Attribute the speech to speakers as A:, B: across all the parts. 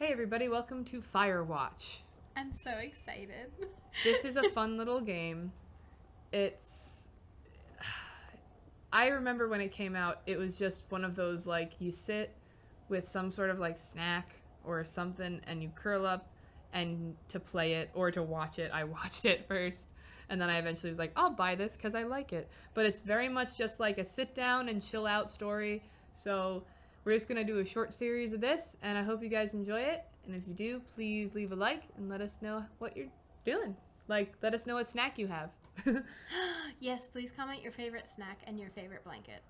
A: Hey everybody, welcome to Firewatch.
B: I'm so excited.
A: This is a fun little game. I remember when it came out, it was just one of those, like, you sit with some sort of, like, snack or something and you curl up and to play it or to watch it. I watched it first and then I eventually was like, I'll buy this because I like it. But it's very much just like a sit down and chill out story. So we're just going to do a short series of this and I hope you guys enjoy it. And if you do, please leave a like and let us know what you're doing. Like, let us know what snack you have.
B: Yes, please comment your favorite snack and your favorite blanket.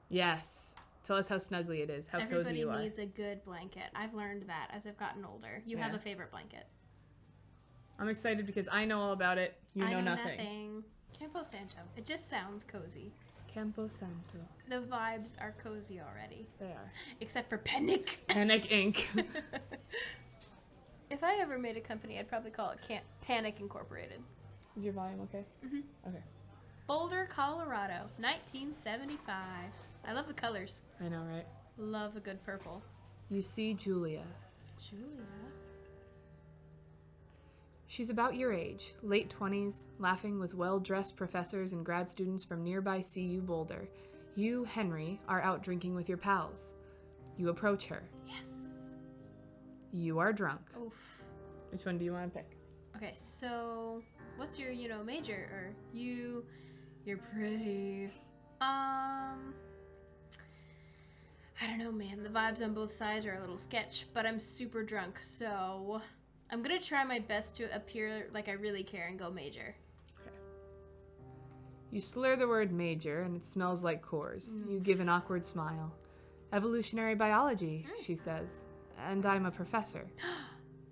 A: Yes. Tell us how snuggly it is, how cozy you are.
B: Everybody needs a good blanket. I've learned that as I've gotten older. You have a favorite blanket.
A: I'm excited because I know all about it. You know nothing.
B: Campo Santo. It just sounds cozy.
A: Campo Santo.
B: The vibes are cozy already.
A: They are.
B: Except for Panic.
A: Panic Inc.
B: If I ever made a company, I'd probably call it Panic Incorporated.
A: Is your volume okay?
B: Mm-hmm.
A: Okay.
B: Boulder, Colorado, 1975. I love the colors.
A: I know, right?
B: Love a good purple.
A: You see Julia.
B: Julia?
A: She's about your age, late 20s, laughing with well-dressed professors and grad students from nearby CU Boulder. You, Henry, are out drinking with your pals. You approach her.
B: Yes.
A: You are drunk.
B: Oof.
A: Which one do you want to pick?
B: Okay, so what's your, major? Or you're pretty. I don't know, man. The vibes on both sides are a little sketch, but I'm super drunk, so I'm gonna try my best to appear like I really care and go major.
A: Okay. You slur the word major, and it smells like Coors. You give an awkward smile. Evolutionary biology, she says. And I'm a professor.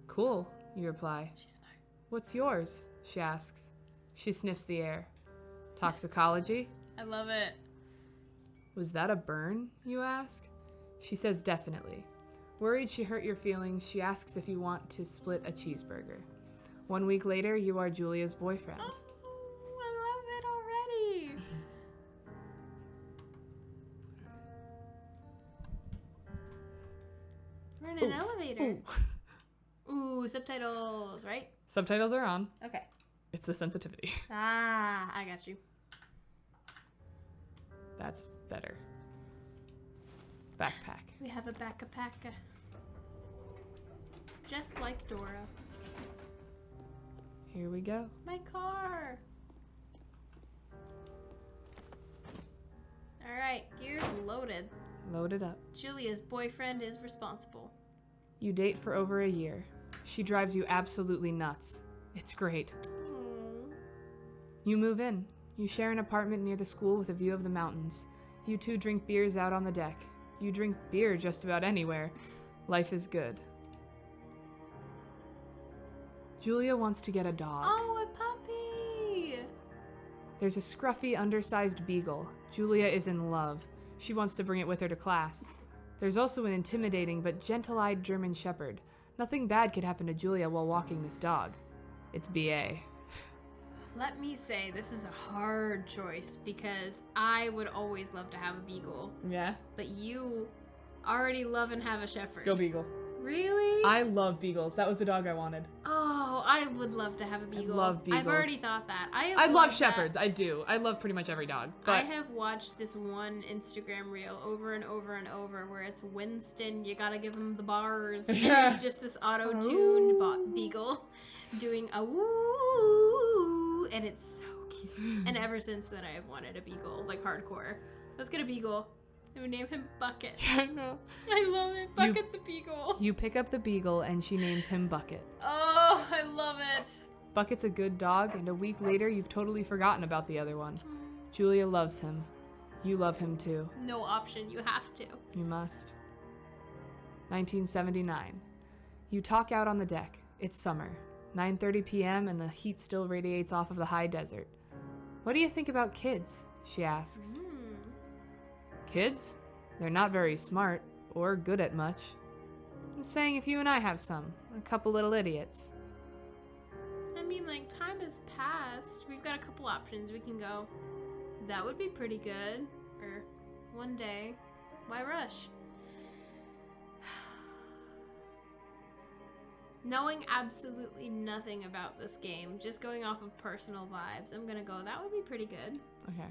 A: Cool, you reply.
B: She's smart.
A: What's yours? She asks. She sniffs the air. Toxicology?
B: I love it.
A: Was that a burn, you ask? She says definitely. Worried she hurt your feelings, she asks if you want to split a cheeseburger. 1 week later, you are Julia's boyfriend.
B: Oh, I love it already. We're in an elevator. Ooh, subtitles, right?
A: Subtitles are on.
B: Okay.
A: It's the sensitivity.
B: Ah, I got you.
A: That's better. Backpack.
B: We have a backpack. Just like Dora.
A: Here we go.
B: My car. Alright, gears loaded.
A: Load it up.
B: Julia's boyfriend is responsible.
A: You date for over a year. She drives you absolutely nuts. It's great.
B: Aww.
A: You move in. You share an apartment near the school with a view of the mountains. You two drink beers out on the deck. You drink beer just about anywhere. Life is good. Julia wants to get a dog.
B: Oh, a puppy!
A: There's a scruffy, undersized beagle. Julia is in love. She wants to bring it with her to class. There's also an intimidating but gentle-eyed German shepherd. Nothing bad could happen to Julia while walking this dog. It's BA.
B: Let me say, this is a hard choice because I would always love to have a beagle.
A: Yeah?
B: But you already love and have a shepherd.
A: Go beagle.
B: Really?
A: I love beagles. That was the dog I wanted.
B: Oh, I would love to have a beagle.
A: I love beagles.
B: I've already thought that.
A: I love shepherds. I do. I love pretty much every dog. But
B: I have watched this one Instagram reel over and over and over where it's Winston, you gotta give him the bars. And it's just this auto-tuned beagle doing a woo, and it's so cute. And ever since then, I have wanted a beagle, like hardcore. Let's get a beagle. And we name him Bucket.
A: I know.
B: I love it. Bucket the beagle.
A: You pick up the beagle and she names him Bucket.
B: Oh, I love it.
A: Bucket's a good dog, and a week later, you've totally forgotten about the other one. Julia loves him. You love him too.
B: No option. You have to.
A: You must. 1979. You talk out on the deck. It's summer. 9:30 p.m. and the heat still radiates off of the high desert. What do you think about kids? She asks. Kids? They're not very smart or good at much. I'm saying if you and I have some, a couple little idiots.
B: I mean, like, time has passed. We've got a couple options. We can go, that would be pretty good. Or, one day, why rush? Knowing absolutely nothing about this game, just going off of personal vibes, I'm gonna go, that would be pretty good.
A: Okay.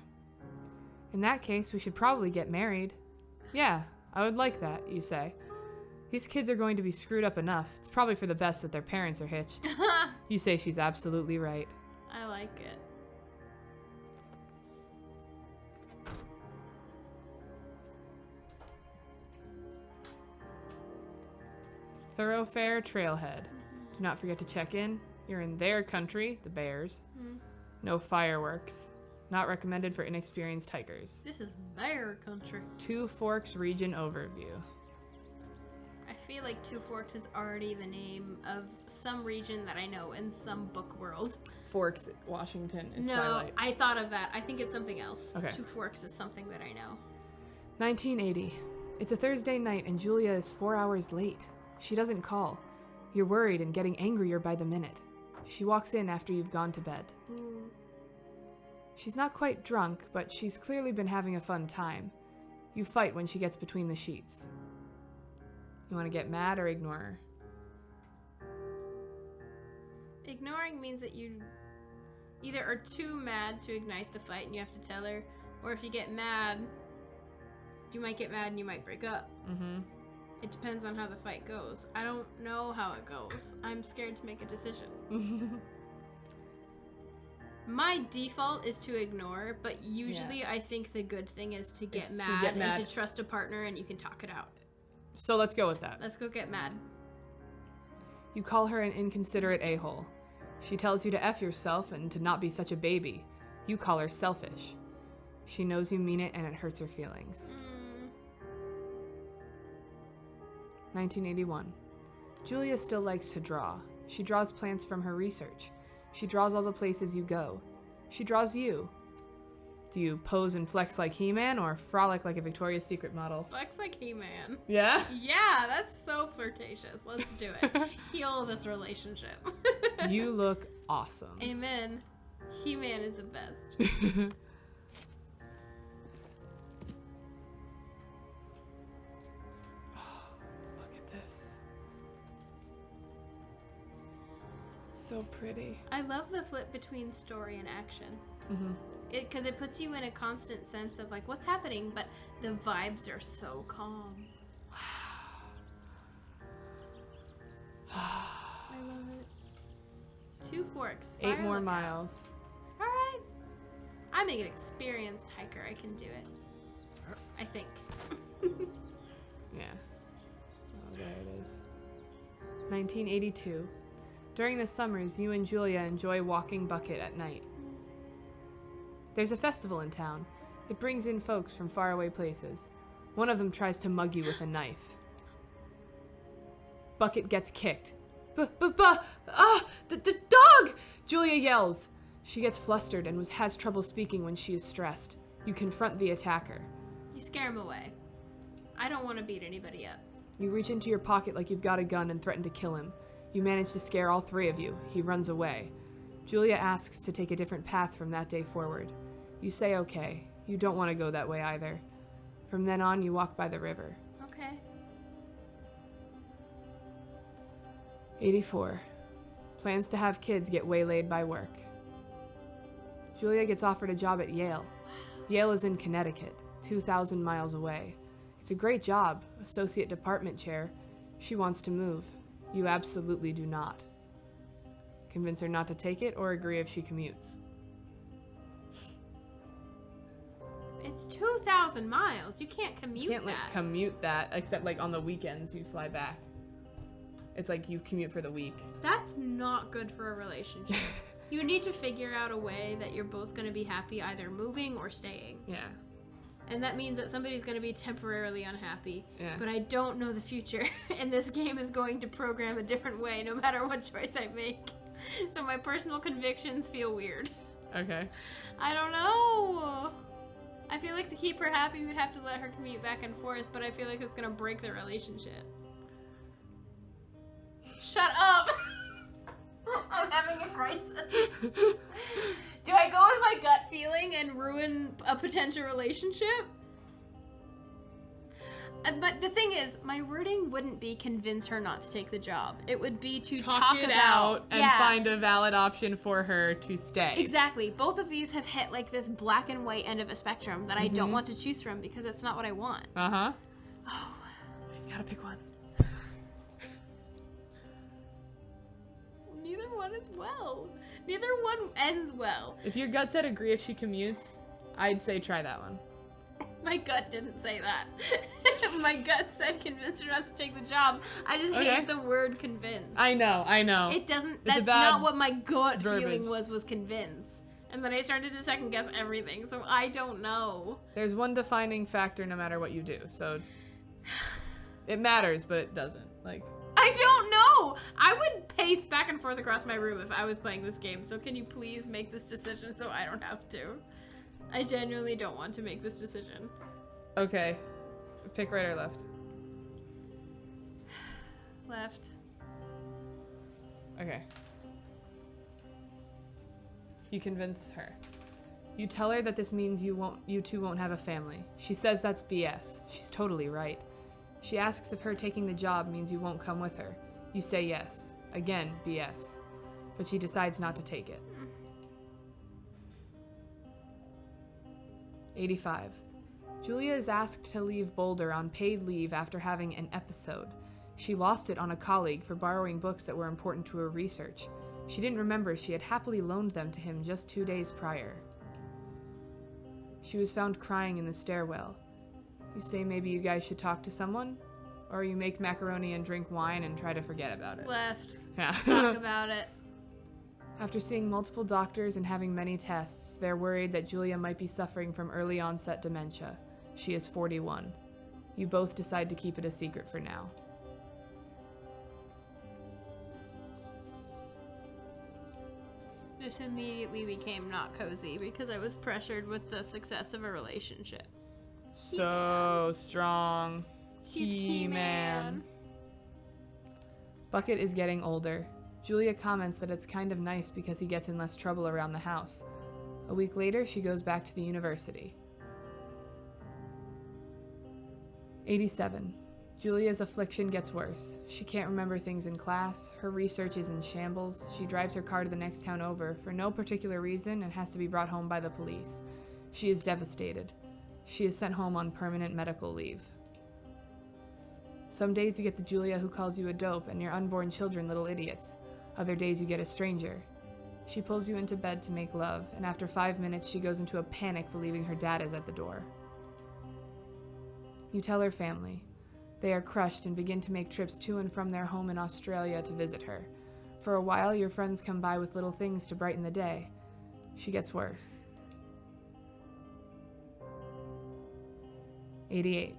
A: In that case, we should probably get married. Yeah, I would like that, you say. These kids are going to be screwed up enough. It's probably for the best that their parents are hitched. You say she's absolutely right.
B: I like it.
A: Thoroughfare Trailhead. Do not forget to check in. You're in their country, the bears. No fireworks. Not recommended for inexperienced hikers.
B: This is bear country.
A: Two Forks region overview.
B: I feel like Two Forks is already the name of some region that I know in some book world.
A: Forks, Washington is
B: No,
A: Twilight.
B: I thought of that. I think it's something else.
A: Okay.
B: Two Forks is something that I know.
A: 1980. It's a Thursday night and Julia is 4 hours late. She doesn't call. You're worried and getting angrier by the minute. She walks in after you've gone to bed.
B: Ooh.
A: She's not quite drunk, but she's clearly been having a fun time. You fight when she gets between the sheets. You want to get mad or ignore her?
B: Ignoring means that you either are too mad to ignite the fight and you have to tell her, or if you get mad, you might get mad and you might break up.
A: Mm-hmm.
B: It depends on how the fight goes. I don't know how it goes. I'm scared to make a decision. My default is to ignore, but usually I think the good thing is to get mad and to trust a partner and you can talk it out.
A: So let's go with that.
B: Let's go get mad.
A: You call her an inconsiderate a-hole. She tells you to F yourself and to not be such a baby. You call her selfish. She knows you mean it and it hurts her feelings. 1981. Julia still likes to draw. She draws plants from her research. She draws all the places you go. She draws you. Do you pose and flex like He-Man or frolic like a Victoria's Secret model?
B: Flex like He-Man.
A: Yeah?
B: Yeah, that's so flirtatious. Let's do it. Heal this relationship.
A: You look awesome.
B: Amen. He-Man is the best.
A: Look at this. It's so pretty.
B: I love the flip between story and action.
A: Mm-hmm.
B: Because it puts you in a constant sense of like what's happening, but the vibes are so calm. I love it. Two Forks.
A: 8 more
B: Lookout.
A: miles.
B: All right. I'm an experienced hiker. I can do it. I think.
A: Yeah. Oh, there it is. 1982. During the summers, you and Julia enjoy walking Bucket at night. There's a festival in town. It brings in folks from faraway places. One of them tries to mug you with a knife. Bucket gets kicked. The dog! Julia yells. She gets flustered and has trouble speaking when she is stressed. You confront the attacker.
B: You scare him away. I don't want to beat anybody up.
A: You reach into your pocket like you've got a gun and threaten to kill him. You manage to scare all 3 of you. He runs away. Julia asks to take a different path from that day forward. You say okay. You don't want to go that way either. From then on, you walk by the river.
B: Okay.
A: 84. Plans to have kids get waylaid by work. Julia gets offered a job at Yale. Yale is in Connecticut, 2,000 miles away. It's a great job, associate department chair. She wants to move. You absolutely do not. Convince her not to take it or agree if she commutes.
B: It's 2,000 miles. You can't commute
A: You can't commute that, except on the weekends you fly back. It's like you commute for the week.
B: That's not good for a relationship. You need to figure out a way that you're both going to be happy either moving or staying.
A: Yeah.
B: And that means that somebody's going to be temporarily unhappy.
A: Yeah.
B: But I don't know the future. And this game is going to program a different way no matter what choice I make. So my personal convictions feel weird.
A: Okay.
B: I don't know. I feel like to keep her happy, we'd have to let her commute back and forth, but I feel like it's going to break the relationship. Shut up! I'm having a crisis. Do I go with my gut feeling and ruin a potential relationship? But the thing is, my wording wouldn't be convince her not to take the job. It would be to
A: talk it out and
B: yeah.
A: find a valid option for her to stay.
B: Exactly. Both of these have hit like this black and white end of a spectrum that I don't want to choose from because it's not what I want.
A: Uh-huh.
B: Oh.
A: I've got to pick one.
B: Neither one is well. Neither one ends well.
A: If your gut said agree if she commutes, I'd say try that one.
B: My gut didn't say that. My gut said convince her not to take the job. I just hate the word convince.
A: I know.
B: It doesn't, that's not what my gut feeling was convince. And then I started to second guess everything, so I don't know.
A: There's one defining factor no matter what you do, so it matters, but it doesn't. Like,
B: I don't know. I would pace back and forth across my room if I was playing this game, so can you please make this decision so I don't have to? I genuinely don't want to make this decision.
A: Okay. Pick right or left?
B: Left.
A: Okay. You convince her. You tell her that this means you two won't have a family. She says that's BS. She's totally right. She asks if her taking the job means you won't come with her. You say yes. Again, BS. But she decides not to take it. 85. Julia is asked to leave Boulder on paid leave after having an episode. She lost it on a colleague for borrowing books that were important to her research. She didn't remember she had happily loaned them to him just 2 days prior. She was found crying in the stairwell. You say maybe you guys should talk to someone? Or you make macaroni and drink wine and try to forget about it?
B: Left.
A: Yeah.
B: Talk about it.
A: After seeing multiple doctors and having many tests, they're worried that Julia might be suffering from early onset dementia. She is 41. You both decide to keep it a secret for now.
B: This immediately became not cozy because I was pressured with the success of a relationship.
A: So strong.
B: He's
A: He-Man. Bucket is getting older. Julia comments that it's kind of nice because he gets in less trouble around the house. A week later, she goes back to the university. 87. Julia's affliction gets worse. She can't remember things in class, her research is in shambles, she drives her car to the next town over for no particular reason and has to be brought home by the police. She is devastated. She is sent home on permanent medical leave. Some days you get the Julia who calls you a dope and your unborn children little idiots. Other days you get a stranger. She pulls you into bed to make love, and after 5 minutes she goes into a panic believing her dad is at the door. You tell her family. They are crushed and begin to make trips to and from their home in Australia to visit her. For a while, your friends come by with little things to brighten the day. She gets worse. 88.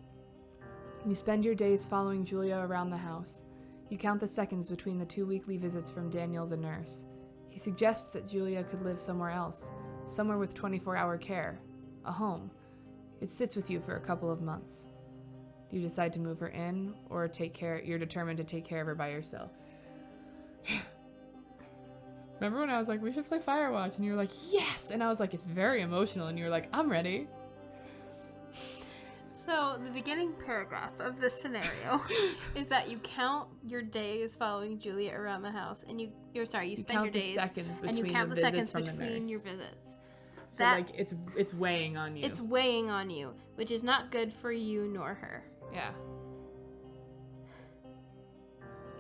A: You spend your days following Julia around the house. You count the seconds between the 2 weekly visits from Daniel the nurse. He suggests that Julia could live somewhere else, somewhere with 24-hour care, a home. It sits with you for a couple of months. Do you decide to move her in, or you're determined to take care of her by yourself? Remember when I was like, we should play Firewatch, and you were like, yes! And I was like, it's very emotional, and you were like, I'm ready.
B: So, the beginning paragraph of this scenario is that you count your days following Julia around the house, and you spend your days, and you count the seconds between your visits.
A: So, like, it's weighing on you.
B: It's weighing on you, which is not good for you nor her.
A: Yeah.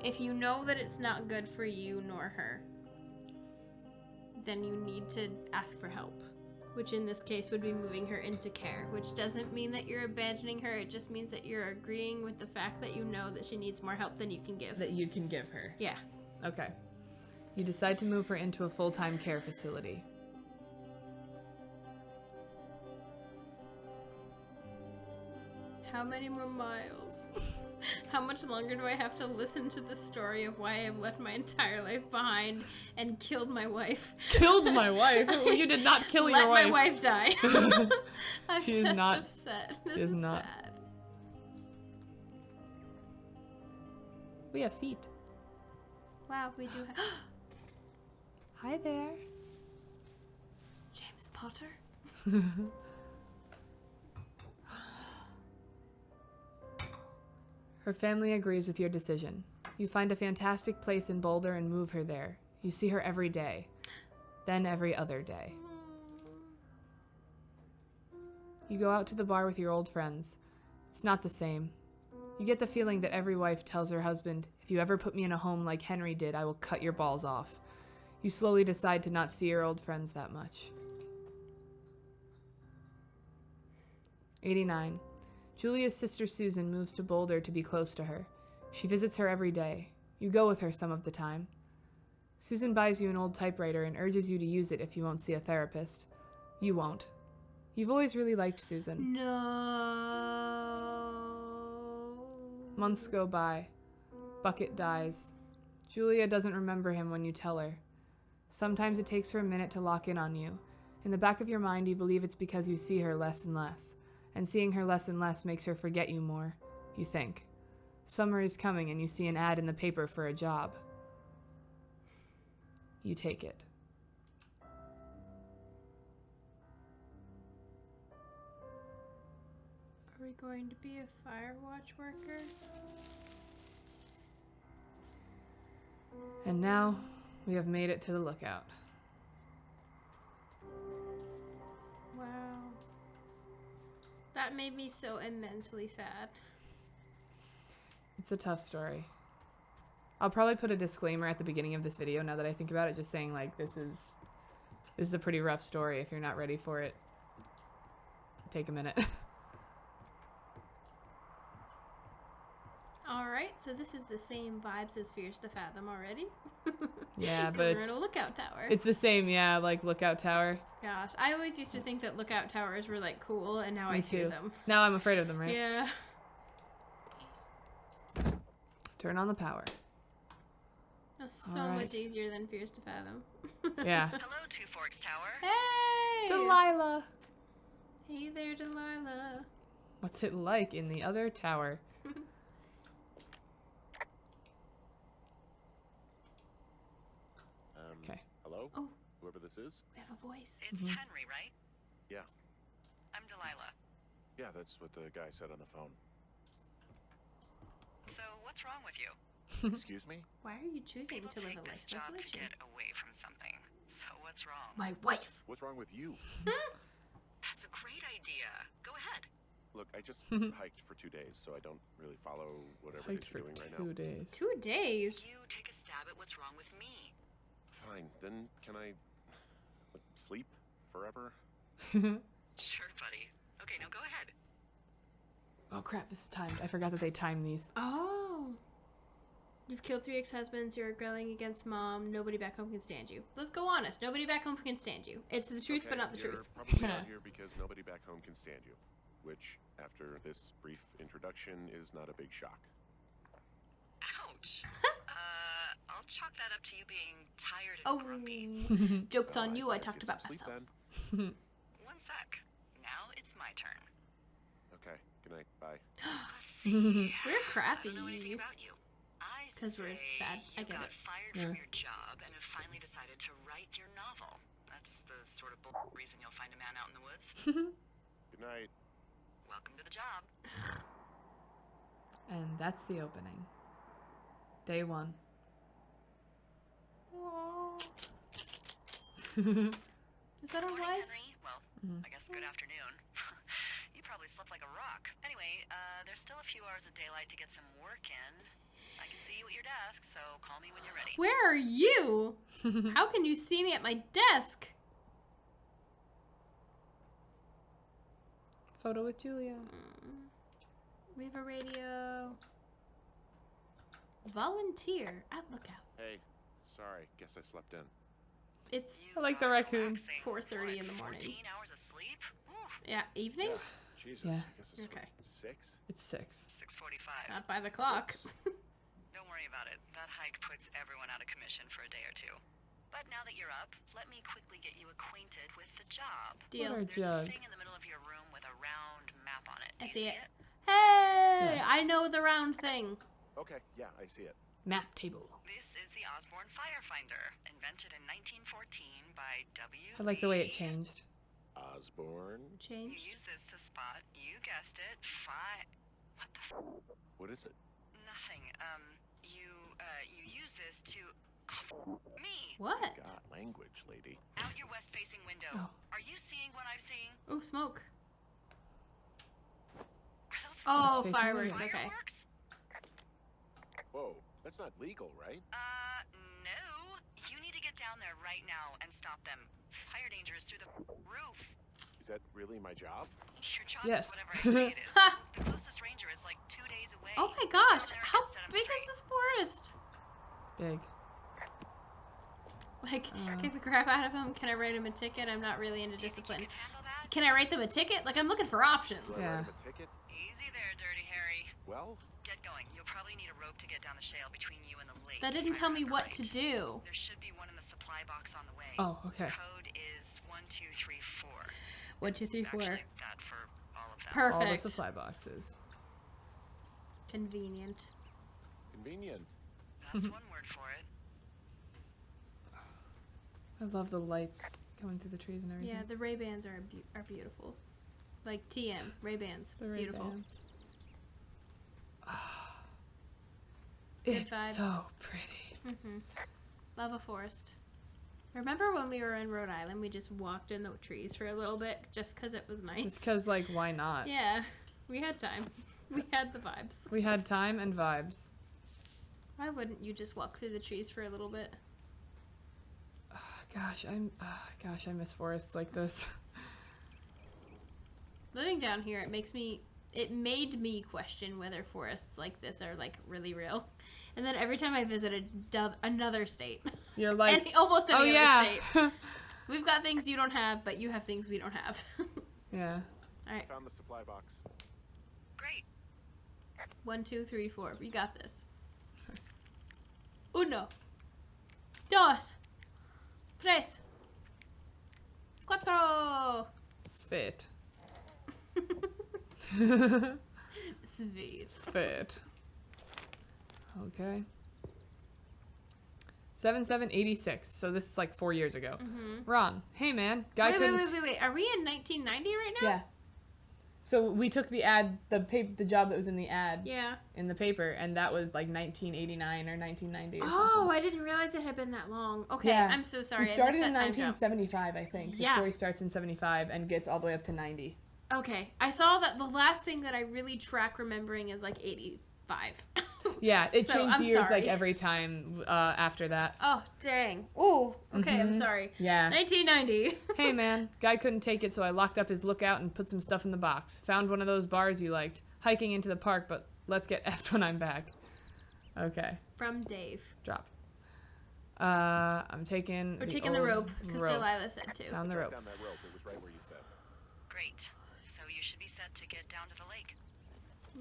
B: If you know that it's not good for you nor her, then you need to ask for help. Which in this case would be moving her into care, which doesn't mean that you're abandoning her. It just means that you're agreeing with the fact that you know that she needs more help than you can give.
A: That you can give her.
B: Yeah.
A: Okay. You decide to move her into a full-time care facility.
B: How many more miles? How much longer do I have to listen to the story of why I've left my entire life behind and killed my wife?
A: Killed my wife? You did not kill your wife.
B: Let my wife die. I'm
A: she is
B: just
A: not,
B: upset. This is
A: not.
B: sad.
A: We have feet.
B: Wow, we do have...
A: Hi there.
B: James Potter?
A: Her family agrees with your decision. You find a fantastic place in Boulder and move her there. You see her every day. Then every other day. You go out to the bar with your old friends. It's not the same. You get the feeling that every wife tells her husband, if you ever put me in a home like Henry did, I will cut your balls off. You slowly decide to not see your old friends that much. 89. Julia's sister Susan moves to Boulder to be close to her. She visits her every day. You go with her some of the time. Susan buys you an old typewriter and urges you to use it if you won't see a therapist. You won't. You've always really liked Susan.
B: No.
A: Months go by. Bucket dies. Julia doesn't remember him when you tell her. Sometimes it takes her a minute to lock in on you. In the back of your mind, you believe it's because you see her less and less. And seeing her less and less makes her forget you more, you think. Summer is coming and you see an ad in the paper for a job. You take it.
B: Are we going to be a Firewatch worker?
A: And now, we have made it to the lookout.
B: Wow. That made me so immensely sad.
A: It's a tough story. I'll probably put a disclaimer at the beginning of this video now that I think about it, just saying like this is a pretty rough story. If you're not ready for it, take a minute.
B: Alright, so this is the same vibes as Fears to Fathom already.
A: Yeah, but
B: we're
A: it's
B: in a lookout tower.
A: It's the same, yeah, like Lookout Tower.
B: Gosh, I always used to think that lookout towers were like cool, and now
A: Me
B: I fear
A: too.
B: them.
A: Now I'm afraid of them, right?
B: Yeah.
A: Turn on the power.
B: That's so
A: All right.
B: much easier than Fears to Fathom.
A: Yeah.
C: Hello, Two Forks Tower.
B: Hey!
A: Delilah!
B: Hey there, Delilah.
A: What's it like in the other tower? Okay.
D: Hello?
B: Oh.
D: Whoever this is?
B: We have a voice.
C: It's Henry, right?
D: Yeah.
C: I'm Delilah.
D: Yeah, that's what the guy said on the phone.
C: So, what's wrong with you?
D: Excuse me?
B: Why are you choosing
C: People
B: to live
C: take
B: a
C: this
B: life
C: job to
B: resolution?
C: get away from something. So, what's wrong?
B: My wife.
D: What's wrong with you?
C: That's a great idea. Go ahead.
D: Look, I just hiked for 2 days, so I don't really follow whatever it
A: Hiked
D: is
A: for
D: you're doing right
A: 2
D: now.
A: days.
B: 2 days.
C: You take a stab at what's wrong with me.
D: Fine, then can I sleep forever?
C: Sure, buddy. Okay, now go ahead.
A: Oh crap, this is timed. I forgot that they time these.
B: Oh. You've killed 3 ex-husbands, you're rebelling against mom, nobody back home can stand you. Let's go honest, nobody back home can stand you. It's the truth, but
D: Okay,
B: not the
D: you're
B: truth.
D: probably out here because nobody back home can stand you, which, after this brief introduction, is not a big shock.
C: Ouch. I'll chalk that up to you being tired and
B: Oh,
C: grumpy.
B: joke's on you, I
D: I'd
B: talked
D: get some
B: about
D: sleep
B: myself.
D: then.
C: One sec. Now it's my turn.
D: Okay, good night, bye.
C: Let's see.
B: We're
C: I
B: crappy.
C: don't know anything about you. I
B: 'Cause we're
C: say
B: sad. I
C: You
B: get
C: got
B: it.
C: fired
A: Yeah.
C: from your job and have finally decided to write your novel. That's the sort of reason you'll find a man out in the woods.
D: Good night.
C: Welcome to the job.
A: And that's the opening. Day 1.
B: Is that a
C: Morning,
B: wife?
C: Henry. Well, I guess good afternoon. You probably slept like a rock. Anyway, there's still a few hours of daylight to get some work in. I can see you at your desk, so call me when you're ready.
B: Where are you? How can you see me at my desk?
A: Photo with Julia.
B: We have a radio. Volunteer at Lookout.
D: Hey, sorry, guess I slept in.
B: It's,
A: I like the
C: got
A: raccoon.
C: relaxing.
B: 4:30 in the
C: What,
B: morning.
C: 14 hours of sleep? Oof,
B: yeah, evening?
D: Yeah, Jesus,
A: Yeah.
D: I guess it's
B: Okay.
D: 6?
A: It's 6.
C: 6:45.
B: Not by the clock.
C: Don't worry about it. That hike puts everyone out of commission for a day or two. But now that you're up, let me quickly get you acquainted with the job.
B: Deal.
A: What are
C: There's
A: jug?
C: a thing in the middle of your room with a round map on it. Do
B: I
C: you
B: see it.
C: it?
B: Hey!
A: Yes.
B: I know the round thing.
D: Okay, yeah, I see it.
A: Map table.
C: This is the Osborne Firefinder, invented in 1914 by W.
A: I like the way it
C: Lee.
A: changed.
D: Osborne?
C: You
B: Changed.
C: use this to spot, you guessed it, What the
D: What is it?
C: nothing. You use this to... me!
B: What?
D: God, language, lady.
C: Out your west-facing window.
A: Oh.
C: Are you seeing what I'm seeing?
B: Oh, smoke.
C: Are those
B: Oh,
A: facing
B: fireworks.
A: windows.
B: Okay.
C: fireworks?
D: Whoa, that's not legal, right?
C: No. You need to get down there right now and stop them. Fire danger is through the roof.
D: Is that really my job?
C: Your job
A: Yes.
C: is whatever I say it is. The closest ranger is like 2 days away.
B: Oh my gosh.
C: Down there
B: How
C: and set 'em
B: big is
C: straight.
B: this forest?
A: Big.
B: Like, kick the crap out of him. Can I write him a ticket? I'm not really into
C: Do you think
B: discipline.
C: you can handle that?
B: Can I write them a ticket? Like, I'm looking for options.
D: Do I
A: Yeah.
D: write him a ticket?
C: Easy there, Dirty Harry.
D: Well,
C: Get going. You'll probably need a rope to get down the shale between you and the lake.
B: That
C: if
B: didn't
C: I
B: tell me
C: remember
B: what
C: right.
B: to do.
C: There should be one in the supply box on the way.
A: Oh, okay.
C: Code is 1234.
B: 1, 2, 3, 4.
C: Actually, that for all of them.
B: Perfect.
A: All the supply boxes.
B: Convenient.
D: convenient.
C: That's one word for it.
A: I love the lights coming through the trees and everything.
B: Yeah, the Ray-Bans are beautiful. Like TM, Ray-Bans.
A: The
B: Beautiful.
A: Ray-Bans.
B: Good
A: It's
B: vibes.
A: so pretty.
B: Love a forest. Remember when we were in Rhode Island, we just walked in the trees for a little bit just because it was nice?
A: Just because, like, why not?
B: Yeah, we had time. We had the vibes.
A: We had time and vibes.
B: Why wouldn't you just walk through the trees for a little bit?
A: Gosh, I miss forests like this.
B: Living down here, it made me question whether forests like this are like really real. And then every time I visited another state,
A: You're like,
B: almost any
A: oh
B: other
A: yeah.
B: state, we've got things you don't have, but you have things we don't have.
A: Yeah.
B: All right,
D: Found the supply box.
C: Great.
B: 1, 2, 3, 4. We got this. Uno, dos, tres, cuatro.
A: Spit.
B: Sweet.
A: Spit. Okay. 7786. So this is like 4 years ago. Ron, hey man, guy couldn't.
B: Wait. Are we in 1990 right now?
A: Yeah. So we took the ad, the job that was in the ad
B: Yeah.
A: in the paper, and that was like 1989 or 1990 or
B: Oh,
A: something.
B: I didn't realize it had been that long. Okay,
A: Yeah.
B: I'm so sorry.
A: We started
B: I
A: in
B: missed that time jump.
A: 1975, I think. The
B: Yeah.
A: story starts in 75 and gets all the way up to 90.
B: Okay, I saw that the last thing that I really track remembering is like 85.
A: Yeah, it
B: So,
A: changed
B: I'm
A: years
B: sorry.
A: like every time after that.
B: Oh, dang. Ooh, okay, I'm sorry.
A: Yeah.
B: 1990.
A: Hey man, guy couldn't take it, so I locked up his lookout and put some stuff in the box. Found one of those bars you liked. Hiking into the park, but let's get effed when I'm back. Okay,
B: From Dave.
A: drop. I'm taking.
B: We're taking the
A: old
B: rope, because
A: rope.
B: Delilah said to.
A: Down the
D: Track
A: rope.
D: down that rope. It was right where you said.
C: Great. So you should be set to get down to the lake.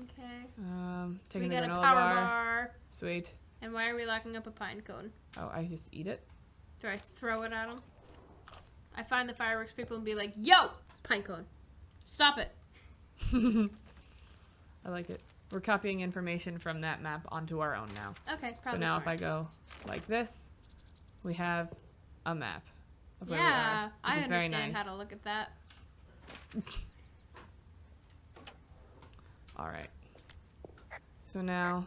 B: Okay. We
A: Taking the
B: got a
A: granola
B: power
A: bar.
B: bar.
A: Sweet.
B: And why are we locking up a pine cone?
A: Oh, I just eat it.
B: Do I throw it at him? I find the fireworks people and be like, yo, pine cone. Stop it.
A: I like it. We're copying information from that map onto our own now.
B: Okay,
A: So
B: probably
A: now if I
B: smart.
A: go like this, we have a map of where
B: Yeah,
A: we are,
B: I
A: which is very
B: understand
A: nice.
B: how to look at that.
A: All right. So now,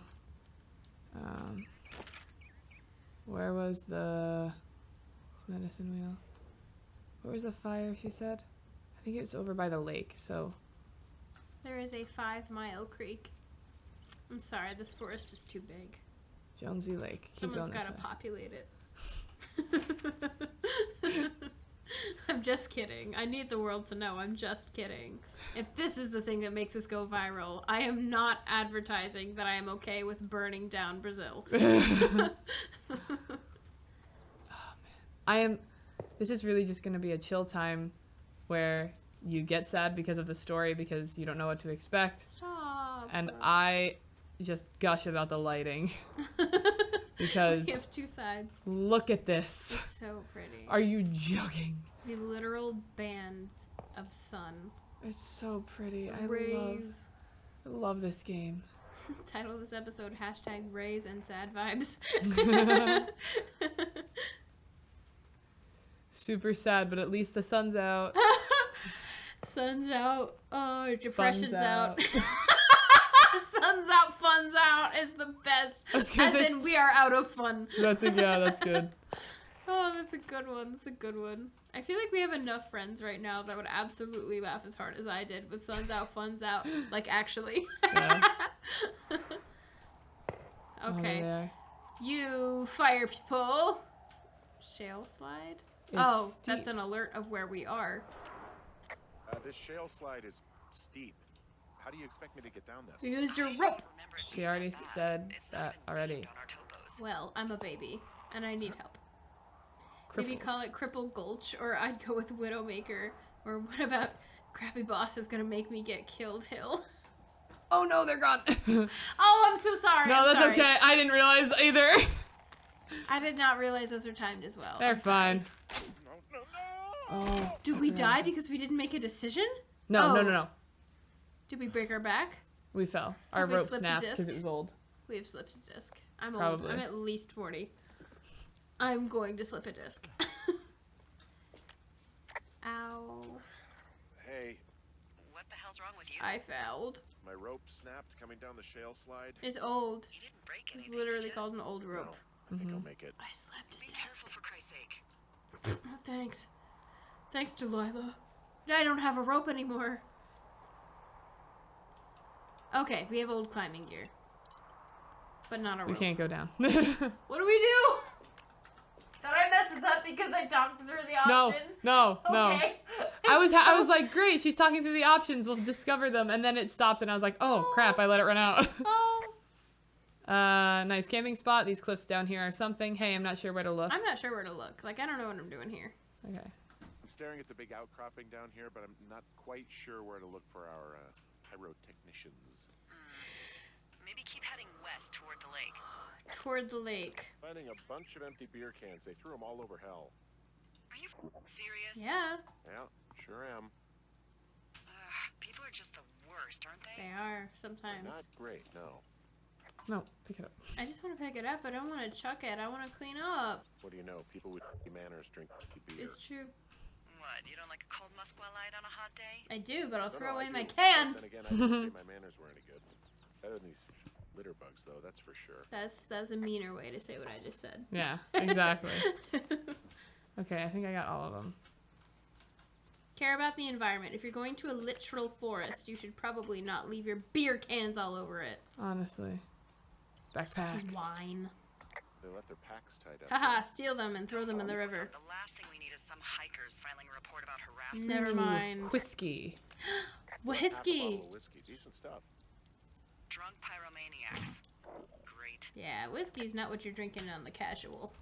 A: where was the medicine wheel? Where was the fire, she said? I think it was over by the lake, so.
B: There is a 5-mile creek. I'm sorry, this forest is too big.
A: Jonesy Lake. Keep
B: Someone's
A: going
B: got to
A: this way.
B: populate it. I'm just kidding. I need the world to know I'm just kidding. If this is the thing that makes us go viral, I am not advertising that I am okay with burning down Brazil.
A: This is really just going to be a chill time where you get sad because of the story because you don't know what to expect.
B: Stop.
A: And I just gush about the lighting because
B: We have two sides.
A: look at this.
B: It's so pretty.
A: Are you joking?
B: The literal bands of sun.
A: It's so pretty.
B: Rays.
A: I love this game.
B: Title of this episode, #Rays and Sad Vibes.
A: Super sad, but at least the sun's out.
B: Sun's out. Oh, depression's
A: Fun's
B: out. Sun's out, fun's out is the best.
A: That's
B: As
A: 'cause
B: in,
A: it's-
B: we are out of fun.
A: Yeah, that's good.
B: Oh, that's a good one. That's a good one. I feel like we have enough friends right now that would absolutely laugh as hard as I did with Sun's out, fun's out. Like, actually.
A: Yeah.
B: Okay.
A: Oh, there.
B: You fire people. Shale slide?
A: It's
B: That's
A: steep.
B: an alert of where we are.
D: This shale slide is steep. How do you expect me to get down this?
B: You used your rope.
C: Remember, it's
A: She already
C: not bad.
A: said
C: It's not
A: that
C: even
A: already.
C: named on our topos.
B: Well, I'm a baby, and I need help. Maybe
A: Crippled.
B: call it Cripple Gulch, or I'd go with Widowmaker. Or what about Crappy Boss is gonna make me get killed Hill?
A: Oh no, they're gone.
B: Oh, I'm so sorry.
A: No,
B: I'm
A: that's
B: sorry.
A: okay. I didn't realize either.
B: I did not realize those are timed as well.
A: They're
B: I'm sorry.
A: fine.
D: No.
A: Oh.
B: Did we die because we didn't make a decision?
A: No,
B: Oh.
A: no.
B: Did we break our back?
A: We fell. Our
B: Have we
A: rope
B: slipped a
A: snapped
B: disc?
A: because it was old.
B: We have slipped a disc. I'm old.
A: Probably.
B: I'm at least 40. I'm going to slip a disc. Ow.
D: Hey,
C: What the hell's wrong with you?
B: I fouled.
D: my rope snapped coming down the shale slide.
B: It's old.
C: You didn't break
B: It's
C: anything,
B: literally
C: did you?
B: called an old
D: No,
B: rope.
D: I think I'll make it.
B: I slipped
C: Be
B: a disc.
C: careful, for Christ's sake.
B: Oh, thanks. Thanks, Delilah. I don't have a rope anymore. Okay, we have old climbing gear. But not a rope.
A: We can't go down.
B: What do we do? Did I mess this up because I talked through the
A: No,
B: option?
A: no.
B: Okay.
A: I was like, great, she's talking through the options. We'll discover them. And then it stopped, and I was like, oh, crap, I let it run out.
B: Oh.
A: Nice camping spot. These cliffs down here are something. Hey, I'm not sure where to look.
B: I'm not sure where to look. Like, I don't know what I'm doing here.
A: Okay.
D: I'm staring at the big outcropping down here, but I'm not quite sure where to look for our pyrotechnicians.
C: Maybe keep heading west toward the lake.
B: Toward the lake.
D: Finding a bunch of empty beer cans. They threw them all over hell.
C: Are you serious?
B: Yeah,
D: Yeah, sure am.
C: People are just the worst, aren't they?
B: they are
D: They're
B: sometimes.
D: not great, no.
A: No, pick it up.
B: I just want to pick it up. I don't want to chuck it. I want to clean up.
D: What do you know? People with manners drink beer.
B: It's true.
C: What, you don't like a cold Musqua light on a hot day?
B: I do, but I'll
D: No,
B: throw
D: no, I
B: away my
D: do.
B: can.
D: But then again, I didn't say my manners were any good. Better than these litter bugs, though, that's for sure.
B: That's a meaner way to say what I just said.
A: Yeah, exactly. Okay, I think I got all of them.
B: Care about the environment. If you're going to a literal forest, you should probably not leave your beer cans all over it.
A: Honestly. Backpacks.
B: Swine.
D: They left their packs tied up.
B: Haha, steal them and throw them in the river.
C: The last thing we need is some hikers filing a report about harassment.
B: Never
A: Ooh,
B: mind.
A: Whiskey.
D: Half a
B: Whiskey.
D: bottle of whiskey. Decent stuff.
C: Drunk pyromaniacs. Great.
B: Yeah, whiskey's not what you're drinking on the casual.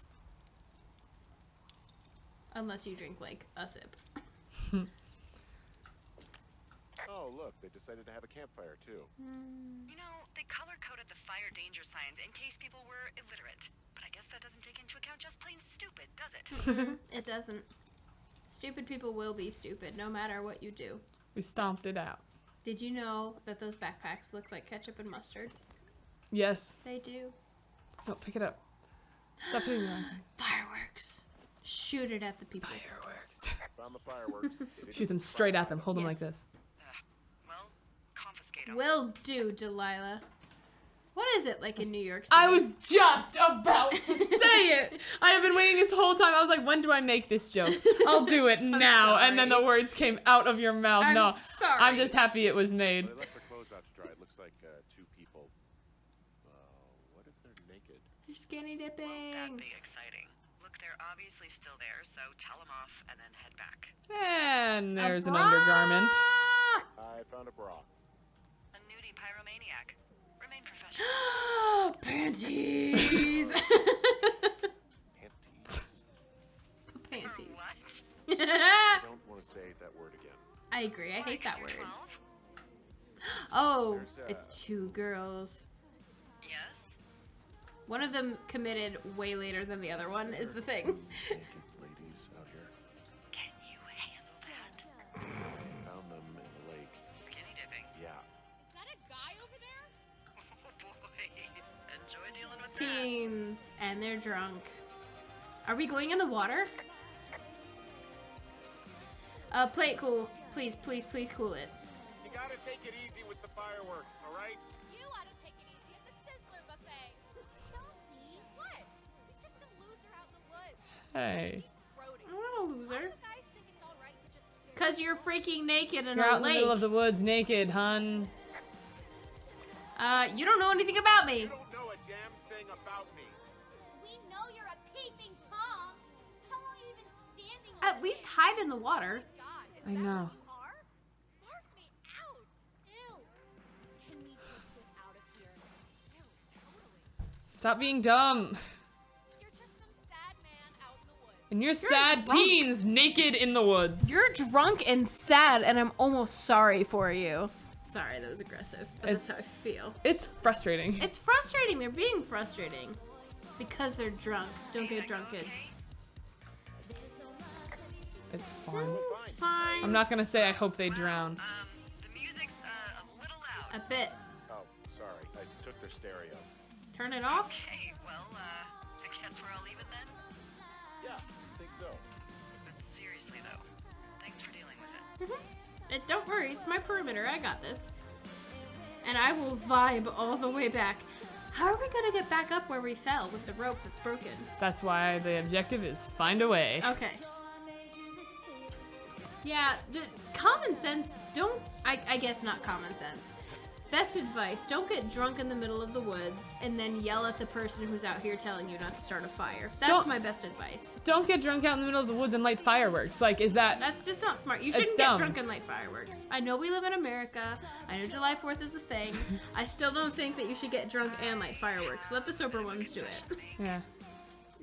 B: Unless you drink, like, a sip.
D: Oh, look, they decided to have a campfire, too.
C: You know, they color-coded the fire danger signs in case people were illiterate. But I guess that doesn't take into account just plain stupid, does it?
B: It doesn't. Stupid people will be stupid, no matter what you do.
A: We stomped it out.
B: Did you know that those backpacks look like ketchup and mustard?
A: Yes.
B: They do.
A: No, pick it up. Stop hitting me.
B: Fireworks. Shoot it at the people.
A: Fireworks.
D: Found the fireworks. They didn't
A: Shoot them straight at them. Hold them like
B: Yes.
A: this.
C: Well, confiscate them.
B: Will do, Delilah. What is it like in New York City?
A: I was just about to say it. I have been waiting this whole time. I was like, when do I make this joke? I'll do it now. And then the
B: sorry.
A: words came out of your mouth.
B: I'm
A: No,
B: sorry.
A: I'm just happy it was made.
D: Well, they left their clothes out to dry. It looks like two people. What if they're naked?
B: You're skinny
C: That'd
B: dipping.
C: be exciting. Look, they're obviously still there, so tell them off and then head back.
A: And there's an
B: bra!
A: undergarment.
D: I found a bra.
C: A nudie pyromaniac. Remain professional.
B: Panties.
D: Panties.
B: Panties.
C: Or what?
D: I don't want to say that word again.
B: I agree. I hate
C: Why, 'cause
B: that
C: you're
B: word.
C: 12?
B: Oh,
D: There's,
B: it's two girls.
C: Yes?
B: One of them committed way later than the other one is the thing.
D: Naked ladies out here.
C: Can you handle that?
D: Found them in the lake.
C: Skinny dipping.
D: Yeah.
E: Is that a guy over there?
C: Oh boy. Enjoy dealing with that.
B: Teens, and they're drunk. Are we going in the water? Play it cool. Please, please, please cool it.
D: You gotta take it easy with the fireworks, all right?
E: You
A: Hey.
B: I'm not a loser. Cause you're freaking naked in
A: You're
B: a
A: out in the
B: lake.
A: middle of the woods naked, hun.
B: You don't know anything about me.
D: You don't know a damn thing about me.
E: We know you're a peeping Tom. How long have you been standing over
B: At least hide in the water.
E: God, is
A: I
E: that
A: know.
E: what you are? Barf me out. Ew. Can we just get out of here? Ew, totally.
A: Stop being dumb.
E: You're just some sad man out in the woods.
A: And you're sad
B: drunk.
A: teens naked in the woods.
B: You're drunk and sad, and I'm almost sorry for you. Sorry, that was aggressive, but that's how I feel.
A: It's frustrating.
B: It's frustrating. They're being frustrating because they're drunk. Don't get drunk, kids.
A: It's fun.
B: It's fine.
A: I'm not gonna say I hope they drown.
C: The music's a little loud.
B: A bit.
D: Oh, sorry. I took their stereo.
B: Turn it off.
C: Hey, well, I guess we're all even then?
D: Yeah, I think so.
C: But seriously, though, thanks for dealing with it.
B: Don't worry, it's my perimeter. I got this. And I will vibe all the way back. How are we gonna get back up where we fell with the rope that's broken?
A: That's why the objective is find a way.
B: Okay. Yeah, common sense, don't, I guess not common sense. Best advice, don't get drunk in the middle of the woods and then yell at the person who's out here telling you not to start a fire. That's
A: Don't-
B: my best advice.
A: Don't get drunk out in the middle of the woods and light fireworks. Like, is that...
B: That's just not smart. You
A: It's
B: shouldn't get
A: dumb.
B: drunk and light fireworks. I know we live in America. I know July 4th is a thing. I still don't think that you should get drunk and light fireworks. Let the sober ones do it.
A: Yeah.